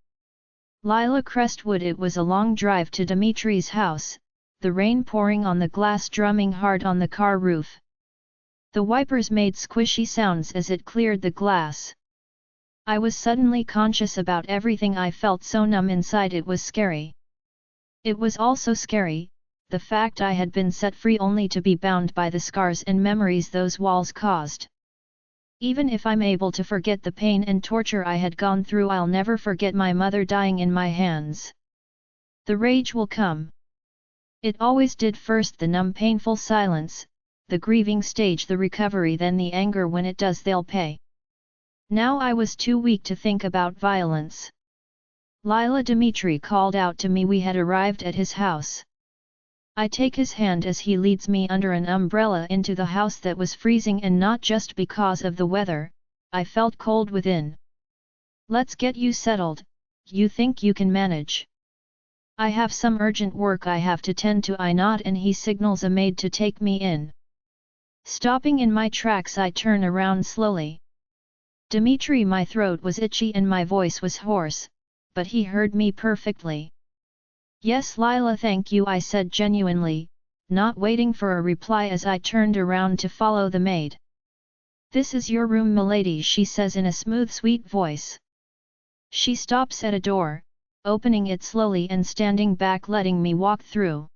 Speaker 1: Lila Crestwood. It was a long drive to Dimitri's house, the rain pouring on the glass, drumming hard on the car roof. The wipers made squishy sounds as it cleared the glass. I was suddenly conscious about everything. I felt so numb inside, it was scary. It was also scary, the fact I had been set free only to be bound by the scars and memories those walls caused. Even if I'm able to forget the pain and torture I had gone through, I'll never forget my mother dying in my hands. The rage will come. It always did, first the numb painful silence, the grieving stage, the recovery, then the anger. When it does, they'll pay. Now I was too weak to think about violence. Lila, Dmitri called out to me. We had arrived at his house. I take his hand as he leads me under an umbrella into the house that was freezing, and not just because of the weather, I felt cold within. Let's get you settled, you think you can manage? I have some urgent work I have to tend to, I nod, and he signals a maid to take me in. Stopping in my tracks, I turn around slowly. Dmitri, my throat was itchy and my voice was hoarse, but he heard me perfectly. Yes, Lila, thank you, I said genuinely, not waiting for a reply as I turned around to follow the maid. This is your room, milady, she says in a smooth, sweet voice. She stops at a door, opening it slowly and standing back, letting me walk through.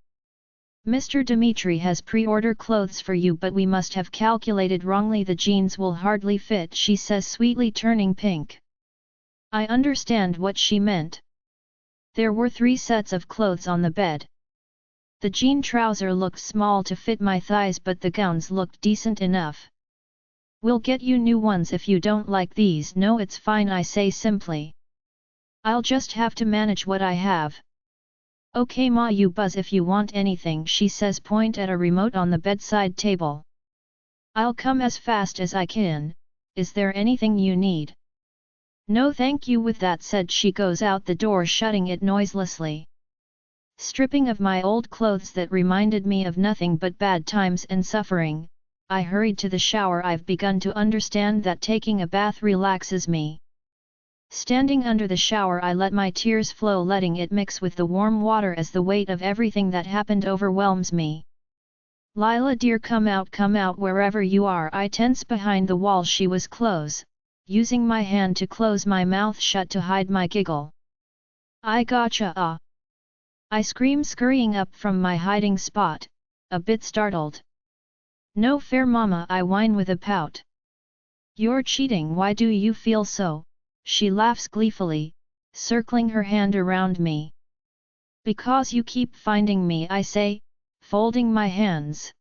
Speaker 1: Mr. Dmitri has pre-order clothes for you, but we must have calculated wrongly. The jeans will hardly fit, she says sweetly, turning pink. I understand what she meant. There were 3 sets of clothes on the bed. The jean trouser looked small to fit my thighs, but the gowns looked decent enough. We'll get you new ones if you don't like these. No, it's fine, I say simply. I'll just have to manage what I have. Okay ma, you buzz if you want anything, she says, point at a remote on the bedside table. I'll come as fast as I can. Is there anything you need? No thank you. With that said, she goes out the door, shutting it noiselessly. Stripping of my old clothes that reminded me of nothing but bad times and suffering, I hurried to the shower. I've begun to understand that taking a bath relaxes me. Standing under the shower, I let my tears flow, letting it mix with the warm water as the weight of everything that happened overwhelms me. Lila dear, come out wherever you are. I tense behind the wall. She was close, using my hand to close my mouth shut to hide my giggle. I gotcha, I scream, scurrying up from my hiding spot, a bit startled. No fair mama, I whine with a pout. You're cheating, why do you feel so? She laughs gleefully, circling her hand around me. Because you keep finding me, I say, folding my hands.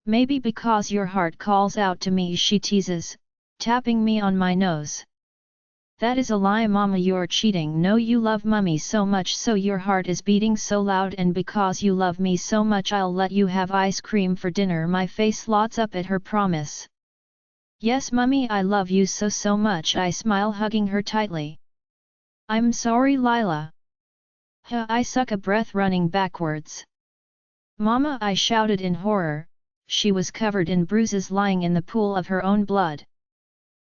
Speaker 1: Maybe because your heart calls out to me, she teases, tapping me on my nose. That is a lie mama, you're cheating. No, you love mummy so much, so your heart is beating so loud, and because you love me so much, I'll let you have ice cream for dinner. My face lights up at her promise. Yes mummy, I love you so much, I smile, hugging her tightly. I'm sorry Lila. I suck a breath, running backwards. Mama, I shouted in horror. She was covered in bruises, lying in the pool of her own blood.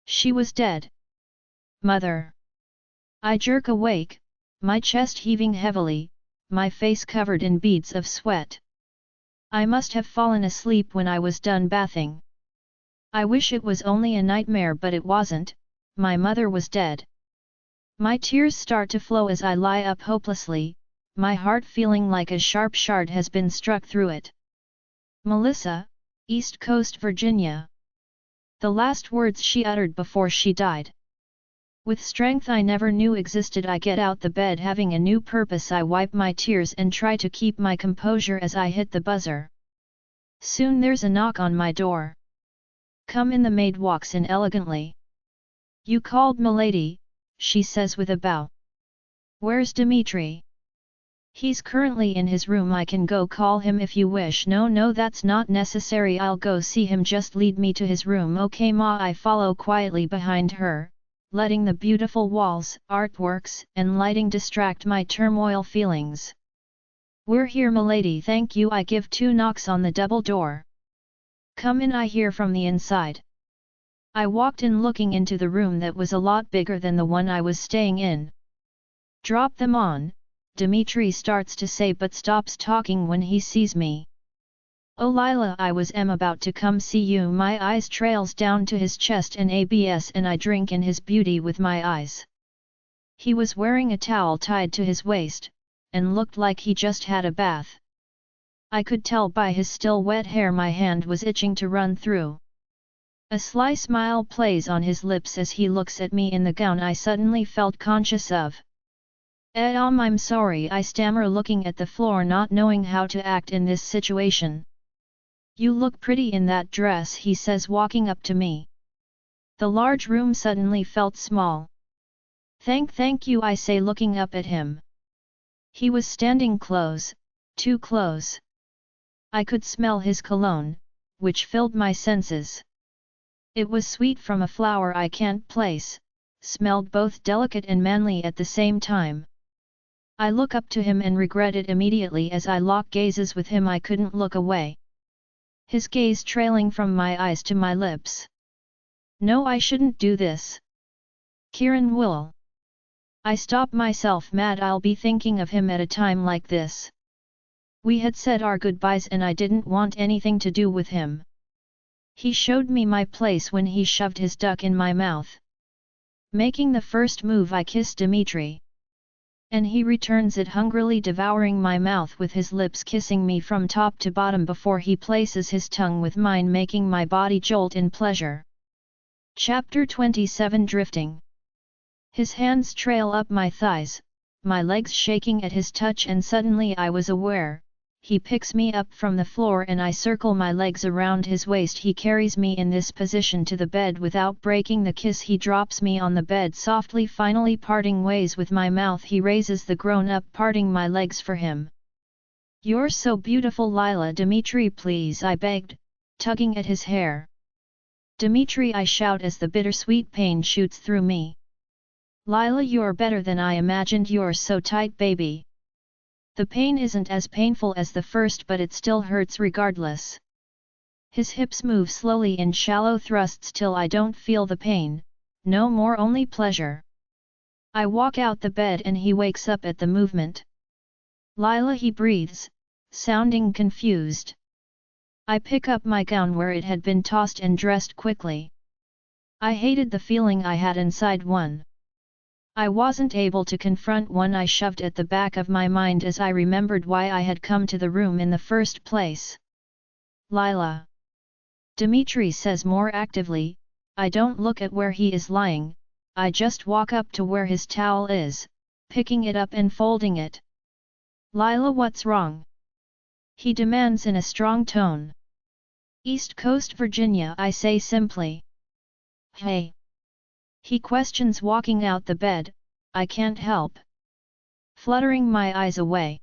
Speaker 1: She was dead. Mother. I jerk awake, my chest heaving heavily, my face covered in beads of sweat. I must have fallen asleep when I was done bathing. I wish it was only a nightmare, but it wasn't. My mother was dead. My tears start to flow as I lie up hopelessly, my heart feeling like a sharp shard has been struck through it. Melissa, East Coast, Virginia. The last words she uttered before she died. With strength I never knew existed, I get out the bed, having a new purpose. I wipe my tears and try to keep my composure as I hit the buzzer. Soon there's a knock on my door. Come in, the maid walks in elegantly. You called milady, she says with a bow. Where's Dmitri? He's currently in his room. I can go call him if you wish. No, that's not necessary, I'll go see him, just lead me to his room. Okay ma. I follow quietly behind her, letting the beautiful walls, artworks, and lighting distract my turmoil feelings. We're here milady, thank you. I give 2 knocks on the double door. Come in, I hear from the inside. I walked in, looking into the room that was a lot bigger than the one I was staying in. Drop them on, Dmitri starts to say, but stops talking when he sees me. Oh Lila, I was about to come see you. My eyes trails down to his chest and abs, and I drink in his beauty with my eyes. He was wearing a towel tied to his waist, and looked like he just had a bath. I could tell by his still wet hair my hand was itching to run through. A sly smile plays on his lips as he looks at me in the gown I suddenly felt conscious of. I'm sorry, I stammer, looking at the floor, not knowing how to act in this situation. You look pretty in that dress, he says, walking up to me. The large room suddenly felt small. Thank you, I say, looking up at him. He was standing close, too close. I could smell his cologne, which filled my senses. It was sweet from a flower I can't place, smelled both delicate and manly at the same time. I look up to him and regret it immediately as I lock gazes with him. I couldn't look away. His gaze trailing from my eyes to my lips. No, I shouldn't do this. Kieran will. I stop myself, mad I'll be thinking of him at a time like this. We had said our goodbyes and I didn't want anything to do with him. He showed me my place when he shoved his duck in my mouth. Making the first move, I kiss Dmitri. And he returns it hungrily, devouring my mouth with his lips, kissing me from top to bottom before he places his tongue with mine, making my body jolt in pleasure. Chapter 27, Drifting. His hands trail up my thighs, my legs shaking at his touch, and suddenly I was aware. He picks me up from the floor and I circle my legs around his waist. He carries me in this position to the bed without breaking the kiss. He drops me on the bed softly, finally parting ways with my mouth. He raises the grown-up, parting my legs for him. You're so beautiful, Lila. Dmitri, please, I begged, tugging at his hair. Dmitri, I shout as the bittersweet pain shoots through me. Lila, you're better than I imagined. You're so tight, baby. The pain isn't as painful as the first, but it still hurts regardless. His hips move slowly in shallow thrusts till I don't feel the pain, no more, only pleasure. I walk out the bed and he wakes up at the movement. Lila, he breathes, sounding confused. I pick up my gown where it had been tossed and dressed quickly. I hated the feeling I had inside one. I wasn't able to confront one I shoved at the back of my mind as I remembered why I had come to the room in the first place. Lila. Dmitri says more actively. I don't look at where he is lying, I just walk up to where his towel is, picking it up and folding it. Lila, what's wrong? He demands in a strong tone. East Coast, Virginia, I say simply. Hey. He questions, walking out the bed. I can't help fluttering my eyes away.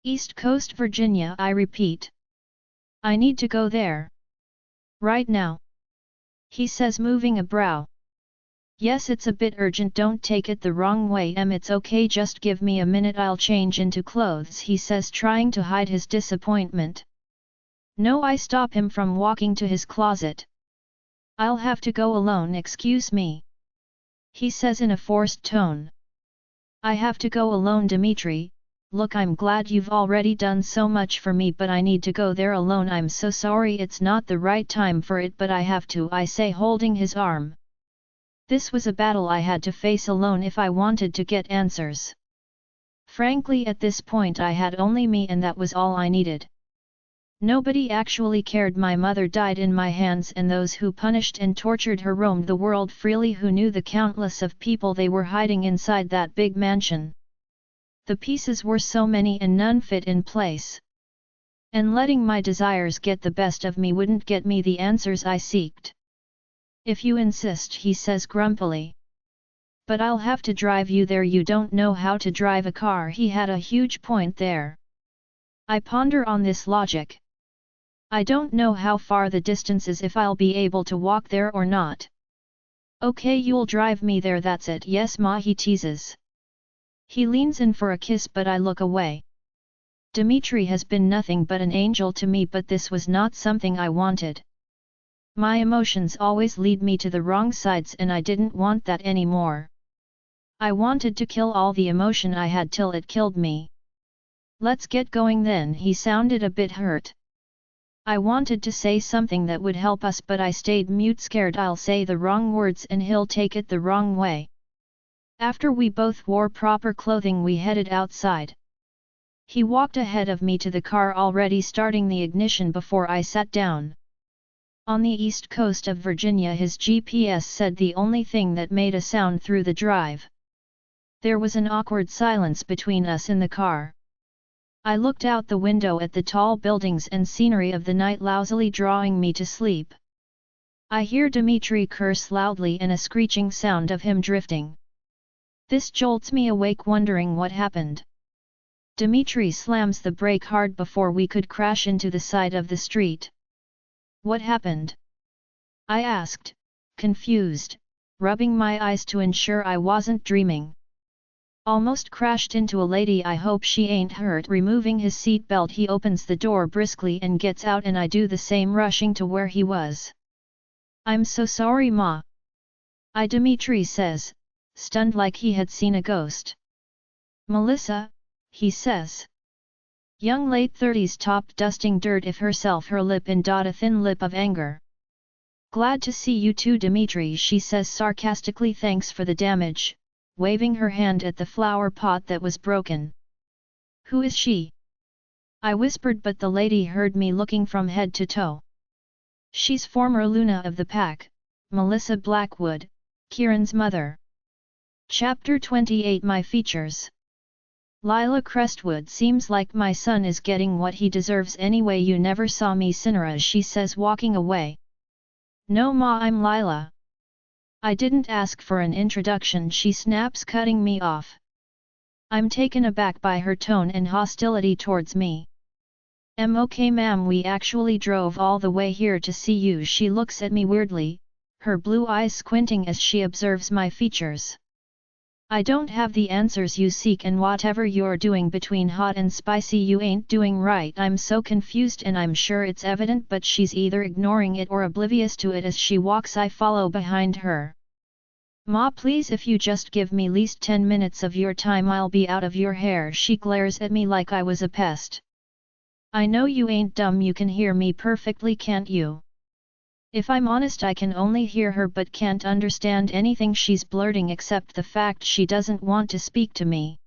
Speaker 1: East Coast, Virginia, I repeat. I need to go there. Right now. He says, moving a brow. Yes, it's a bit urgent, don't take it the wrong way, it's okay, just give me a minute, I'll change into clothes, he says, trying to hide his disappointment. No, I stop him from walking to his closet. I'll have to go alone, excuse me. He says in a forced tone. I have to go alone, Dmitri. Look, I'm glad you've already done so much for me, but I need to go there alone. I'm so sorry, it's not the right time for it, but I have to, I say, holding his arm. This was a battle I had to face alone if I wanted to get answers. Frankly, at this point I had only me, and that was all I needed. Nobody actually cared. My mother died in my hands, and those who punished and tortured her roamed the world freely, who knew the countless of people they were hiding inside that big mansion. The pieces were so many and none fit in place. And letting my desires get the best of me wouldn't get me the answers I seeked. If you insist, he says grumpily. But I'll have to drive you there. You don't know how to drive a car. He had a huge point there. I ponder on this logic. I don't know how far the distance is, if I'll be able to walk there or not. Okay, you'll drive me there, that's it. Yes, ma, he teases. He leans in for a kiss, but I look away. Dmitri has been nothing but an angel to me, but this was not something I wanted. My emotions always lead me to the wrong sides, and I didn't want that anymore. I wanted to kill all the emotion I had till it killed me. Let's get going then, he sounded a bit hurt. I wanted to say something that would help us, but I stayed mute, scared I'll say the wrong words and he'll take it the wrong way. After we both wore proper clothing, we headed outside. He walked ahead of me to the car, already starting the ignition before I sat down. On the east coast of Virginia, his GPS said the only thing that made a sound through the drive. There was an awkward silence between us in the car. I looked out the window at the tall buildings and scenery of the night lousily drawing me to sleep. I hear Dmitri curse loudly and a screeching sound of him drifting. This jolts me awake, wondering what happened. Dmitri slams the brake hard before we could crash into the side of the street. What happened? I asked, confused, rubbing my eyes to ensure I wasn't dreaming. Almost crashed into a lady, I hope she ain't hurt. Removing his seat belt, he opens the door briskly and gets out, and I do the same, rushing to where he was. I'm so sorry, Ma. Dmitri says, stunned like he had seen a ghost. Melissa, he says. Young late 30s, top dusting dirt if herself, her lip in dot a thin lip of anger. Glad to see you too, Dmitri, she says sarcastically. Thanks for the damage, waving her hand at the flower pot that was broken. Who is she? I whispered, but the lady heard me, looking from head to toe. She's former Luna of the pack, Melissa Blackwood, Kieran's mother. Chapter 28. My features. Lila Crestwood, seems like my son is getting what he deserves anyway. You never saw me, Sinara, she says, walking away. No, Ma, I'm Lila. I didn't ask for an introduction, she snaps, cutting me off. I'm taken aback by her tone and hostility towards me. Okay, ma'am, we actually drove all the way here to see you. She looks at me weirdly, her blue eyes squinting as she observes my features. I don't have the answers you seek, and whatever you're doing between hot and spicy you ain't doing right. I'm so confused, and I'm sure it's evident, but she's either ignoring it or oblivious to it. As she walks, I follow behind her. Ma, please, if you just give me least 10 minutes of your time, I'll be out of your hair. She glares at me like I was a pest. I know you ain't dumb, you can hear me perfectly, can't you? If I'm honest, I can only hear her but can't understand anything she's blurting except the fact she doesn't want to speak to me.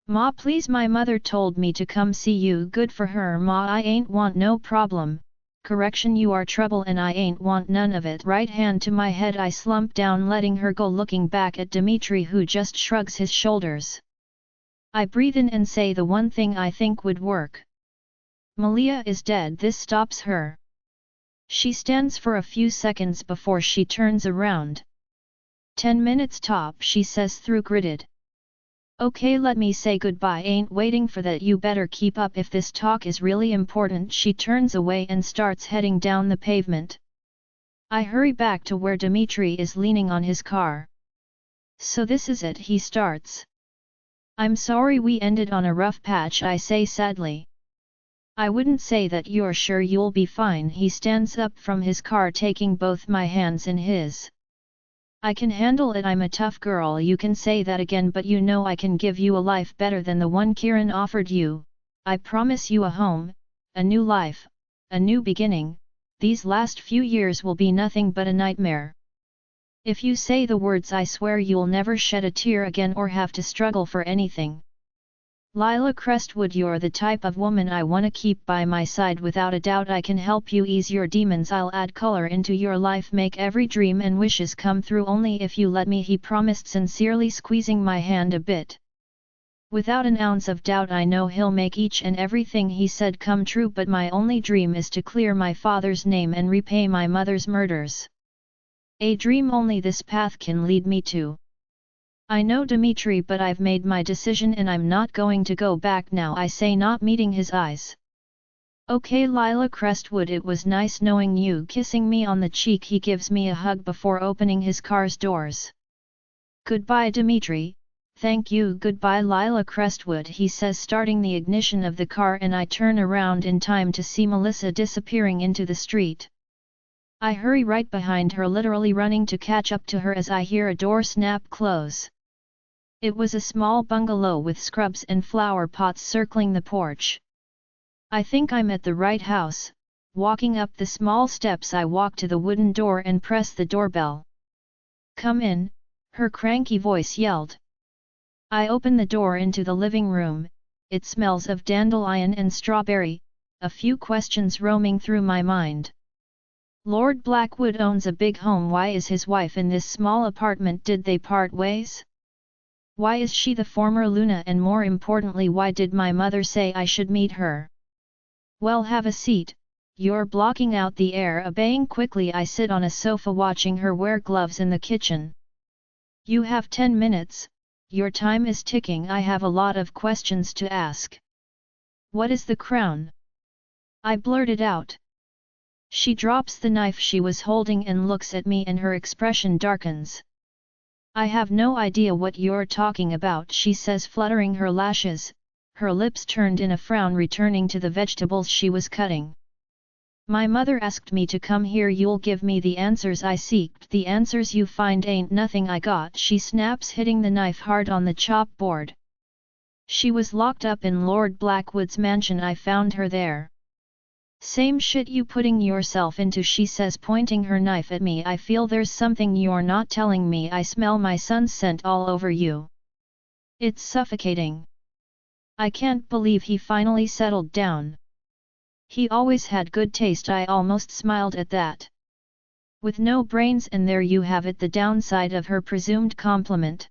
Speaker 1: Ma, please, my mother told me to come see you. Good for her, Ma. I ain't want no problem. Correction, you are trouble and I ain't want none of it. Right hand to my head, I slump down, letting her go, looking back at Dmitri, who just shrugs his shoulders. I breathe in and say the one thing I think would work. Malia is dead. This stops her. She stands for a few seconds before she turns around. 10 minutes top, she says through gritted. Okay, let me say goodbye. Ain't waiting for that. You better keep up if this talk is really important. She turns away and starts heading down the pavement. I hurry back to where Dmitri is leaning on his car. So this is it, he starts. I'm sorry we ended on a rough patch, I say sadly. I wouldn't say that. You're sure you'll be fine? He stands up from his car, taking both my hands in his. I can handle it. I'm a tough girl. You can say that again, but you know I can give you a life better than the one Kieran offered you. I promise you a home, a new life, a new beginning. These last few years will be nothing but a nightmare. If you say the words, I swear you'll never shed a tear again or have to struggle for anything. Lila Crestwood, you're the type of woman I want to keep by my side. Without a doubt I can help you ease your demons. I'll add color into your life, make every dream and wishes come true, only if you let me, he promised, sincerely squeezing my hand a bit. Without an ounce of doubt I know he'll make each and everything he said come true, but my only dream is to clear my father's name and repay my mother's murders. A dream only this path can lead me to. I know, Dmitri, but I've made my decision and I'm not going to go back now, I say, not meeting his eyes. Okay, Lila Crestwood, it was nice knowing you. Kissing me on the cheek, he gives me a hug before opening his car's doors. Goodbye, Dmitri. Thank you. Goodbye, Lila Crestwood, he says, starting the ignition of the car, and I turn around in time to see Melissa disappearing into the street. I hurry right behind her, literally running to catch up to her as I hear a door snap close. It was a small bungalow with scrubs and flower pots circling the porch. I think I'm at the right house. Walking up the small steps, I walk to the wooden door and press the doorbell. Come in, her cranky voice yelled. I open the door into the living room. It smells of dandelion and strawberry, a few questions roaming through my mind. Lord Blackwood owns a big home. Why is his wife in this small apartment? Did they part ways? Why is she the former Luna, and more importantly, why did my mother say I should meet her? Well, have a seat, you're blocking out the air. Obeying quickly, I sit on a sofa watching her wear gloves in the kitchen. You have 10 minutes, your time is ticking. I have a lot of questions to ask. What is the crown? I blurted out. She drops the knife she was holding and looks at me, and her expression darkens. I have no idea what you're talking about, she says, fluttering her lashes, her lips turned in a frown, returning to the vegetables she was cutting. My mother asked me to come here. You'll give me the answers I seek. The answers you find ain't nothing I got, she snaps, hitting the knife hard on the chop board. She was locked up in Lord Blackwood's mansion. I found her there. Same shit you putting yourself into, she says, pointing her knife at me. I feel there's something you're not telling me. I smell my son's scent all over you. It's suffocating. I can't believe he finally settled down. He always had good taste. I almost smiled at that. With no brains, and there you have it, the downside of her presumed compliment.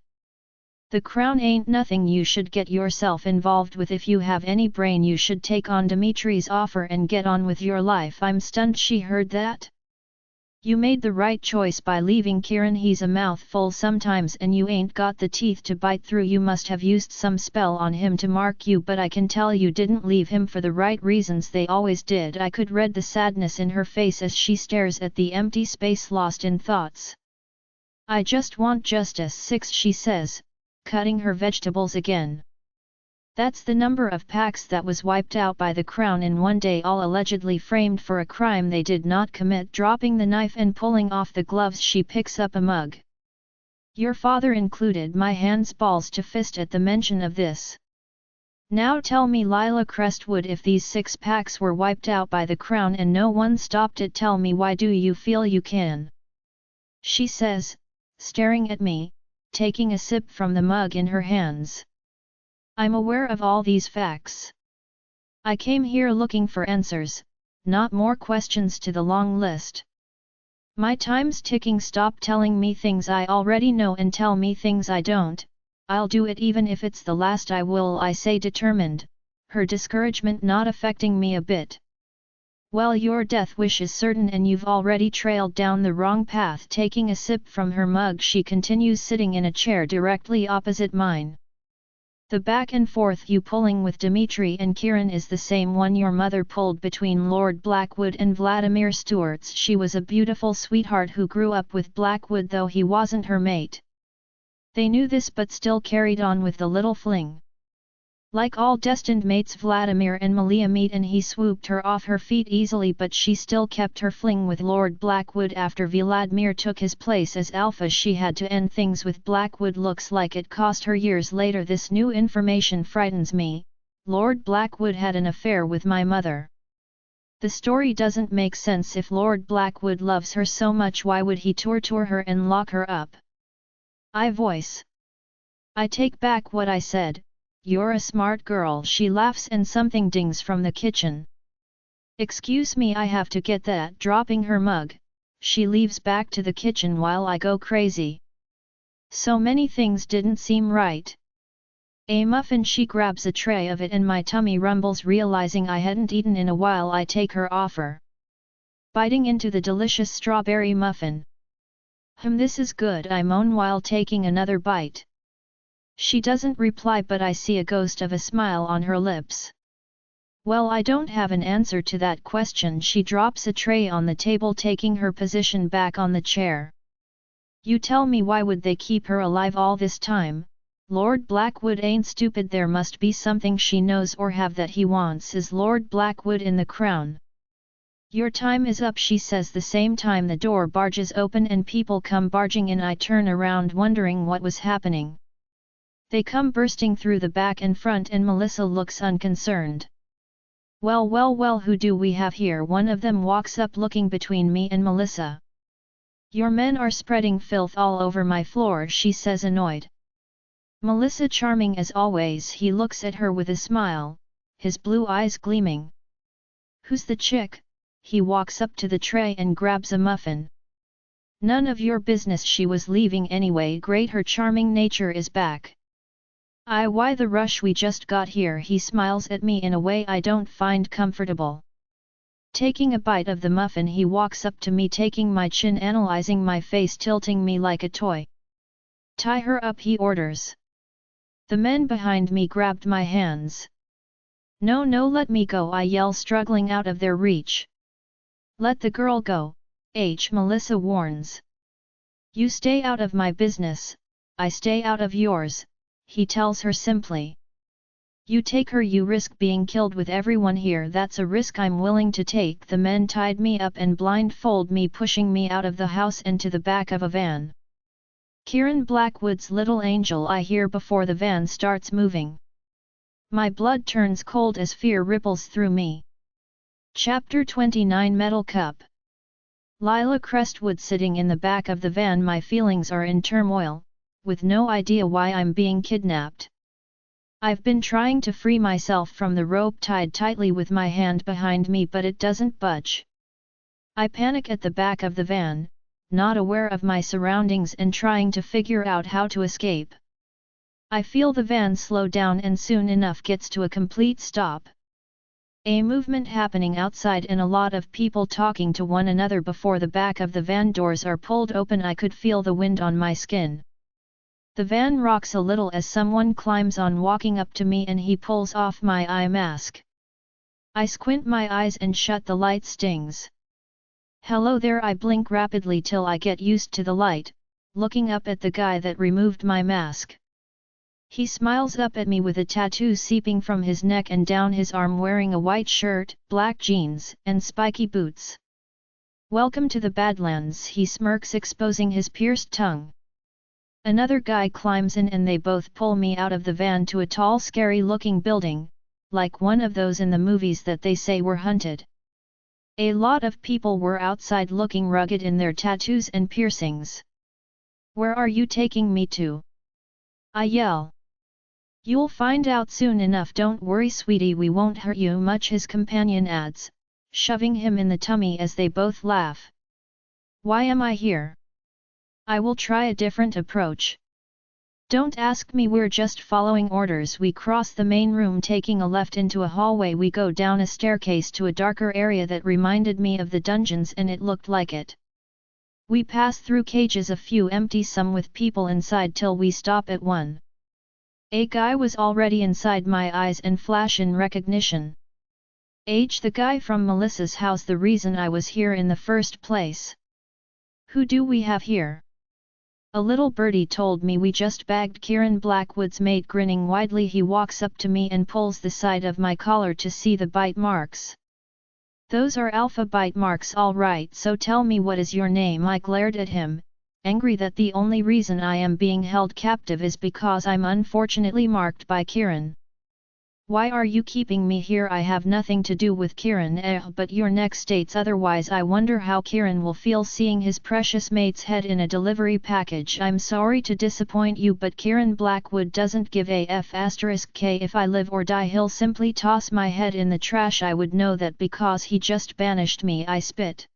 Speaker 1: The crown ain't nothing you should get yourself involved with. If you have any brain, you should take on Dimitri's offer and get on with your life. I'm stunned she heard that. You made the right choice by leaving Kieran. He's a mouthful sometimes, and you ain't got the teeth to bite through. You must have used some spell on him to mark you, but I can tell you didn't leave him for the right reasons. They always did. I could read the sadness in her face as she stares at the empty space, lost in thoughts. I just want justice. 6, she says, cutting her vegetables again. That's the number of packs that was wiped out by the crown in one day, all allegedly framed for a crime they did not commit. Dropping the knife and pulling off the gloves, she picks up a mug. Your father included. My hands balls to fist at the mention of this. Now tell me, Lila Crestwood, if these 6 packs were wiped out by the crown and no one stopped it, tell me, why do you feel you can? She says, staring at me, taking a sip from the mug in her hands. I'm aware of all these facts. I came here looking for answers, not more questions to the long list. My time's ticking. Stop telling me things I already know and tell me things I don't. I'll do it even if it's the last. I will, I say, determined, her discouragement not affecting me a bit. Well, your death wish is certain, and you've already trailed down the wrong path. Taking a sip from her mug, she continues, sitting in a chair directly opposite mine. The back and forth you pulling with Dimitri and Kieran is the same one your mother pulled between Lord Blackwood and Vladimir Stewart's. She was a beautiful sweetheart who grew up with Blackwood, though he wasn't her mate. They knew this but still carried on with the little fling. Like all destined mates, Vladimir and Malia meet and he swooped her off her feet easily, but she still kept her fling with Lord Blackwood. After Vladimir took his place as alpha, she had to end things with Blackwood. Looks like it cost her years later. This new information frightens me. Lord Blackwood had an affair with my mother. The story doesn't make sense. If Lord Blackwood loves her so much, why would he torture her and lock her up? I voice. I take back what I said. You're a smart girl, she laughs, and something dings from the kitchen. Excuse me, I have to get that. Dropping her mug, she leaves back to the kitchen while I go crazy. So many things didn't seem right. A muffin, she grabs a tray of it and my tummy rumbles. Realizing I hadn't eaten in a while, I take her offer. Biting into the delicious strawberry muffin. This is good, I moan while taking another bite. She doesn't reply, but I see a ghost of a smile on her lips. Well, I don't have an answer to that question. She drops a tray on the table, taking her position back on the chair. You tell me, why would they keep her alive all this time? Lord Blackwood ain't stupid. There must be something she knows or have that he wants. Is Lord Blackwood in the crown? Your time is up, she says. The same time the door barges open and people come barging in. I turn around wondering what was happening. They come bursting through the back and front, and Melissa looks unconcerned. Well, who do we have here? One of them walks up, looking between me and Melissa. Your men are spreading filth all over my floor, she says, annoyed. Melissa charming as always. He looks at her with a smile, his blue eyes gleaming. Who's the chick? he walks up to the tray and grabs a muffin. None of your business, she was leaving anyway, great, her charming nature is back. Why the rush, we just got here, he smiles at me in a way I don't find comfortable. Taking a bite of the muffin, he walks up to me, taking my chin, analyzing my face, tilting me like a toy. Tie her up, he orders. The men behind me grabbed my hands. No, let me go, I yell, struggling out of their reach. Let the girl go, Melissa warns. You stay out of my business, I stay out of yours, he tells her simply. You take her, you risk being killed with everyone here, that's a risk I'm willing to take. The men tied me up and blindfold me, pushing me out of the house and to the back of a van. Kieran Blackwood's little angel, I hear before the van starts moving. My blood turns cold as fear ripples through me. Chapter 29 Metal Cup. Lila Crestwood sitting in the back of the van, my feelings are in turmoil, with no idea why I'm being kidnapped. I've been trying to free myself from the rope tied tightly with my hand behind me, but it doesn't budge. I panic at the back of the van, not aware of my surroundings and trying to figure out how to escape. I feel the van slow down and soon enough gets to a complete stop. A movement happening outside and a lot of people talking to one another before the back of the van doors are pulled open. I could feel the wind on my skin. The van rocks a little as someone climbs on, walking up to me, and he pulls off my eye mask. I squint my eyes and shut the light stings. Hello there, I blink rapidly till I get used to the light, looking up at the guy that removed my mask. He smiles up at me with a tattoo seeping from his neck and down his arm, wearing a white shirt, black jeans, and spiky boots. Welcome to the Badlands, he smirks, exposing his pierced tongue. Another guy climbs in and they both pull me out of the van to a tall, scary-looking building, like one of those in the movies that they say were haunted. A lot of people were outside looking rugged in their tattoos and piercings. Where are you taking me to? I yell. You'll find out soon enough, don't worry sweetie, we won't hurt you much, his companion adds, shoving him in the tummy as they both laugh. Why am I here? I will try a different approach. Don't ask me, we're just following orders. We cross the main room, taking a left into a hallway. We go down a staircase to a darker area that reminded me of the dungeons, and it looked like it. We pass through cages, a few empty, some with people inside, till we stop at one. A guy was already inside. My eyes and flash in recognition. The guy from Melissa's house, the reason I was here in the first place. Who do we have here? A little birdie told me we just bagged Kieran Blackwood's mate. Grinning widely, he walks up to me and pulls the side of my collar to see the bite marks. Those are alpha bite marks, all right, so tell me, what is your name? I glared at him, angry that the only reason I am being held captive is because I'm unfortunately marked by Kieran. Why are you keeping me here? I have nothing to do with Kieran, but your neck states otherwise. I wonder how Kieran will feel seeing his precious mate's head in a delivery package. I'm sorry to disappoint you, but Kieran Blackwood doesn't give a f**k if I live or die. He'll simply toss my head in the trash. I would know that because he just banished me. I spit.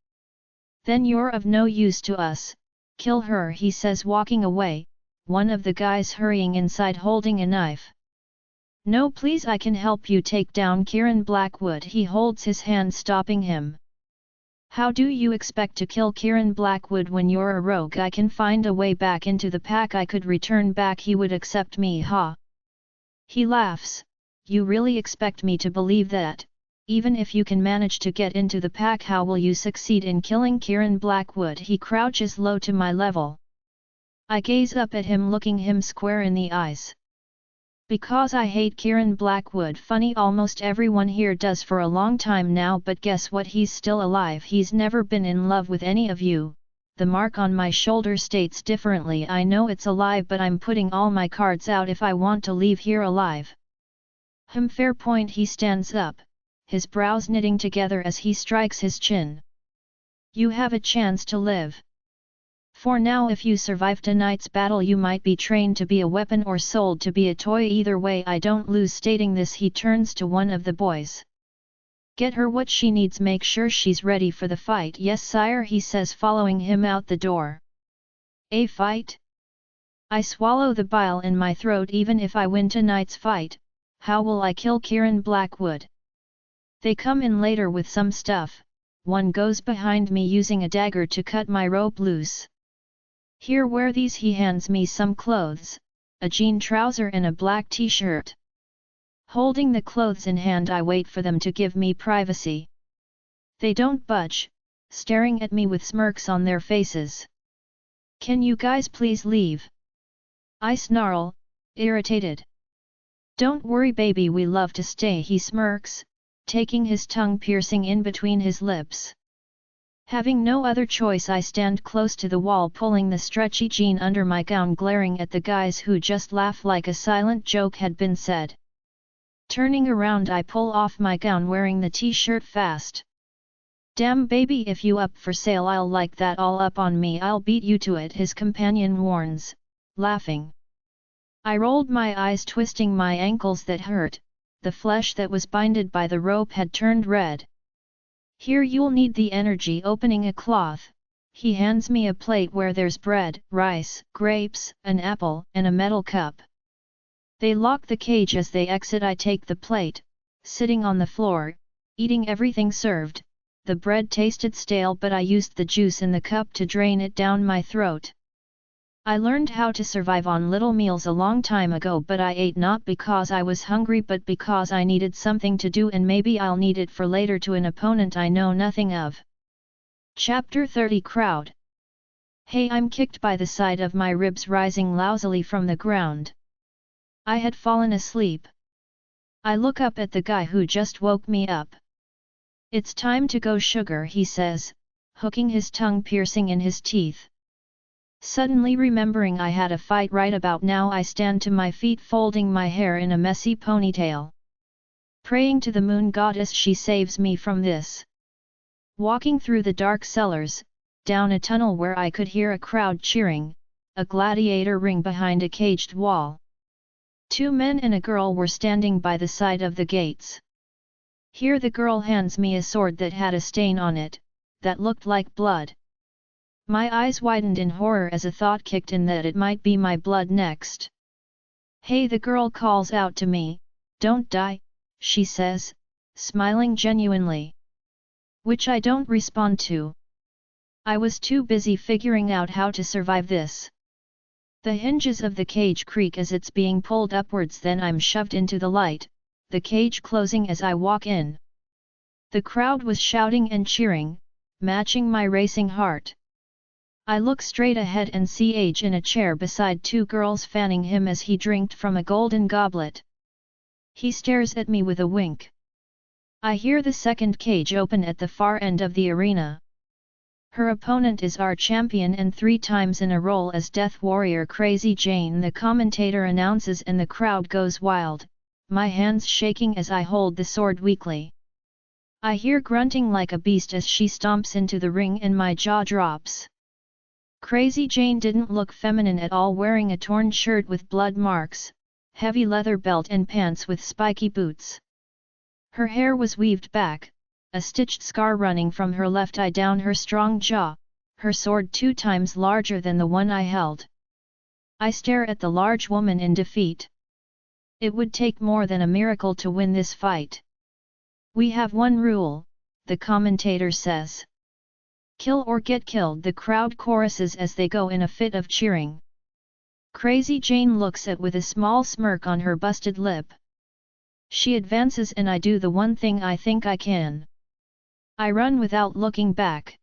Speaker 1: Then you're of no use to us. Kill her, he says, walking away, one of the guys hurrying inside holding a knife. No please, I can help you take down Kieran Blackwood. He holds his hand, stopping him. How do you expect to kill Kieran Blackwood when you're a rogue? I can find a way back into the pack. I could return back. He would accept me, ha. He laughs. You really expect me to believe that? Even if you can manage to get into the pack, how will you succeed in killing Kieran Blackwood? He crouches low to my level. I gaze up at him, looking him square in the eyes. Because I hate Kieran Blackwood. Funny, almost everyone here does for a long time now, but guess what? He's still alive. He's never been in love with any of you. The mark on my shoulder states differently. I know it's a lie, but I'm putting all my cards out if I want to leave here alive. Fair point. He stands up, his brows knitting together as he strikes his chin. You have a chance to live. For now, if you survive tonight's battle, you might be trained to be a weapon or sold to be a toy. Either way, I don't lose. Stating this, he turns to one of the boys. Get her what she needs, make sure she's ready for the fight. Yes sire, he says, following him out the door. A fight? I swallow the bile in my throat. Even if I win tonight's fight, how will I kill Kieran Blackwood? They come in later with some stuff. One goes behind me using a dagger to cut my rope loose. Here, wear these. He hands me some clothes, a jean trouser and a black t-shirt. Holding the clothes in hand, I wait for them to give me privacy. They don't budge, staring at me with smirks on their faces. Can you guys please leave? I snarl, irritated. Don't worry baby, we love to stay, he smirks, taking his tongue piercing in between his lips. Having no other choice, I stand close to the wall, pulling the stretchy jean under my gown, glaring at the guys who just laugh like a silent joke had been said. Turning around, I pull off my gown, wearing the t-shirt fast. Damn baby, if you up for sale I'll like that all up on me, I'll beat you to it, his companion warns, laughing. I rolled my eyes, twisting my ankles that hurt. The flesh that was binded by the rope had turned red. Here, you'll need the energy. Opening a cloth, he hands me a plate where there's bread, rice, grapes, an apple, and a metal cup. They lock the cage as they exit. I take the plate, sitting on the floor, eating everything served. The bread tasted stale, but I used the juice in the cup to drain it down my throat. I learned how to survive on little meals a long time ago, but I ate not because I was hungry but because I needed something to do, and maybe I'll need it for later, to an opponent I know nothing of. Chapter 30 Crowd. Hey, I'm kicked by the side of my ribs rising lousily from the ground. I had fallen asleep. I look up at the guy who just woke me up. It's time to go sugar, he says, hooking his tongue piercing in his teeth. Suddenly remembering I had a fight right about now, I stand to my feet, folding my hair in a messy ponytail. Praying to the moon goddess she saves me from this. Walking through the dark cellars, down a tunnel where I could hear a crowd cheering, a gladiator ring behind a caged wall. 2 men and a girl were standing by the side of the gates. Here the girl hands me a sword that had a stain on it, that looked like blood. My eyes widened in horror as a thought kicked in that it might be my blood next. Hey, the girl calls out to me, don't die, she says, smiling genuinely. Which I don't respond to. I was too busy figuring out how to survive this. The hinges of the cage creak as it's being pulled upwards, then I'm shoved into the light, the cage closing as I walk in. The crowd was shouting and cheering, matching my racing heart. I look straight ahead and see Age in a chair beside 2 girls fanning him as he drank from a golden goblet. He stares at me with a wink. I hear the second cage open at the far end of the arena. Her opponent is our champion and 3 times in a row as Death Warrior Crazy Jane, the commentator announces, and the crowd goes wild, my hands shaking as I hold the sword weakly. I hear grunting like a beast as she stomps into the ring and my jaw drops. Crazy Jane didn't look feminine at all, wearing a torn shirt with blood marks, heavy leather belt and pants with spiky boots. Her hair was weaved back, a stitched scar running from her left eye down her strong jaw, her sword 2 times larger than the one I held. I stare at the large woman in defeat. It would take more than a miracle to win this fight. We have one rule, the commentator says. Kill or get killed, the crowd choruses as they go in a fit of cheering. Crazy Jane looks at with a small smirk on her busted lip. She advances and I do the one thing I think I can. I run without looking back.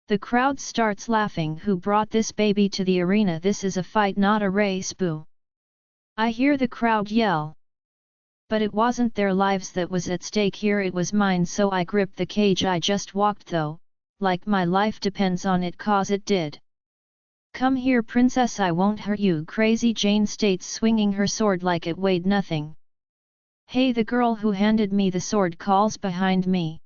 Speaker 1: The crowd starts laughing. Who brought this baby to the arena? This is a fight, not a race, boo. I hear the crowd yell. But it wasn't their lives that was at stake here, it was mine, so I gripped the cage I just walked though, like my life depends on it, cause it did. Come here princess, I won't hurt you, Crazy Jane states, swinging her sword like it weighed nothing. Hey, the girl who handed me the sword calls behind me.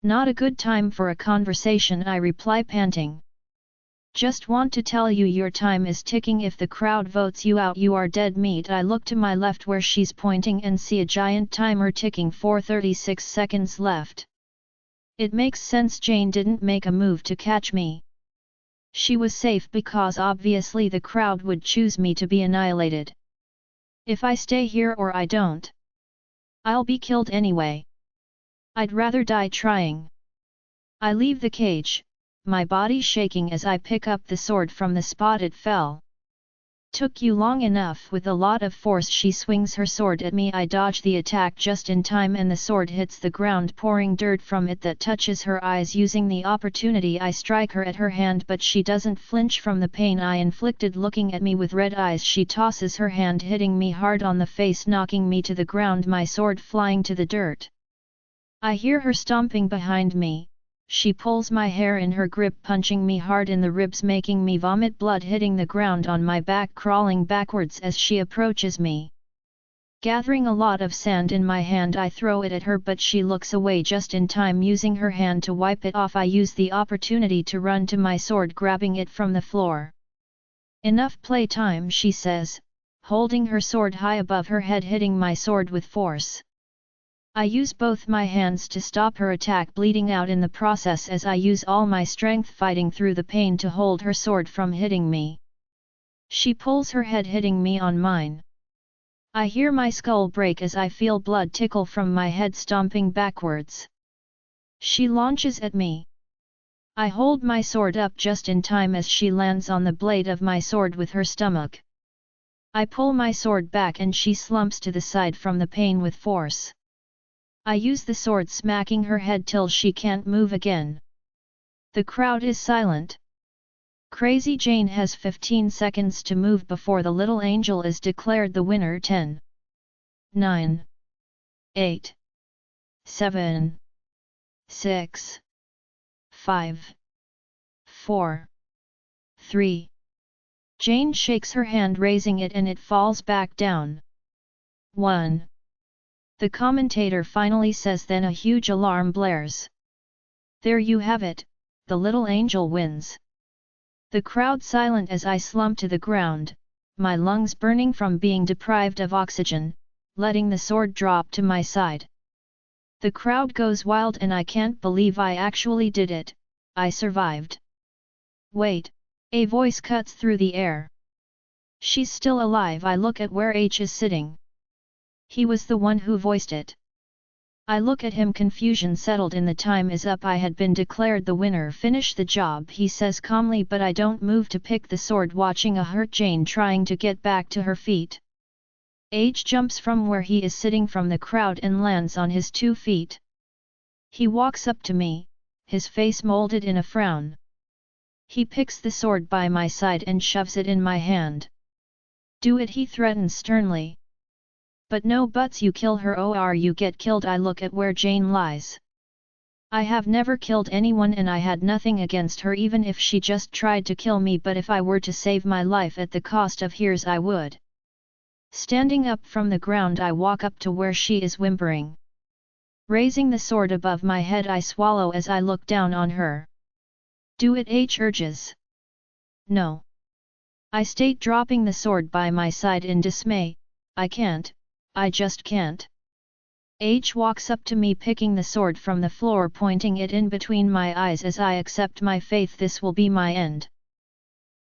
Speaker 1: Not a good time for a conversation, I reply, panting. Just want to tell you your time is ticking. If the crowd votes you out, you are dead meat. I look to my left where she's pointing and see a giant timer ticking. 4:36 seconds left. It makes sense. Jane didn't make a move to catch me. She was safe because obviously the crowd would choose me to be annihilated. If I stay here or I don't, I'll be killed anyway. I'd rather die trying. I leave the cage, my body shaking as I pick up the sword from the spot it fell. Took you long enough. With a lot of force she swings her sword at me. I dodge the attack just in time and the sword hits the ground, pouring dirt from it that touches her eyes. Using the opportunity I strike her at her hand, but she doesn't flinch from the pain I inflicted. Looking at me with red eyes, she tosses her hand, hitting me hard on the face, knocking me to the ground, my sword flying to the dirt. I hear her stomping behind me. She pulls my hair in her grip, punching me hard in the ribs, making me vomit blood, hitting the ground on my back, crawling backwards as she approaches me. Gathering a lot of sand in my hand, I throw it at her, but she looks away just in time. Using her hand to wipe it off, I use the opportunity to run to my sword, grabbing it from the floor. Enough playtime, she says, holding her sword high above her head, hitting my sword with force. I use both my hands to stop her attack, bleeding out in the process as I use all my strength fighting through the pain to hold her sword from hitting me. She pulls her head, hitting me on mine. I hear my skull break as I feel blood trickle from my head, stomping backwards. She launches at me. I hold my sword up just in time as she lands on the blade of my sword with her stomach. I pull my sword back and she slumps to the side from the pain with force. I use the sword, smacking her head till she can't move again. The crowd is silent. Crazy Jane has 15 seconds to move before the little angel is declared the winner. 10, 9, 8, 7, 6, 5, 4, 3. Jane shakes her hand, raising it, and it falls back down. 1. The commentator finally says, then a huge alarm blares. There you have it, the little angel wins. The crowd silent as I slump to the ground, my lungs burning from being deprived of oxygen, letting the sword drop to my side. The crowd goes wild and I can't believe I actually did it, I survived. Wait, a voice cuts through the air. She's still alive. I look at where H is sitting. He was the one who voiced it. I look at him, confusion settled in. The time is up. I had been declared the winner. Finish the job, he says calmly, but I don't move to pick the sword, watching a hurt Jane trying to get back to her feet. H jumps from where he is sitting from the crowd and lands on his 2 feet. He walks up to me, his face molded in a frown. He picks the sword by my side and shoves it in my hand. Do it, he threatens sternly. But no buts, you kill her or you get killed. I look at where Jane lies. I have never killed anyone and I had nothing against her, even if she just tried to kill me, but if I were to save my life at the cost of hers, I would. Standing up from the ground, I walk up to where she is whimpering. Raising the sword above my head, I swallow as I look down on her. Do it, H urges. No. I state, dropping the sword by my side in dismay. I can't. I just can't. H walks up to me, picking the sword from the floor, pointing it in between my eyes as I accept my fate. This will be my end.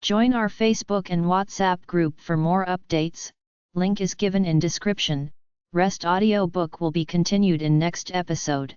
Speaker 1: Join our Facebook and WhatsApp group for more updates, link is given in description. Rest audiobook will be continued in next episode.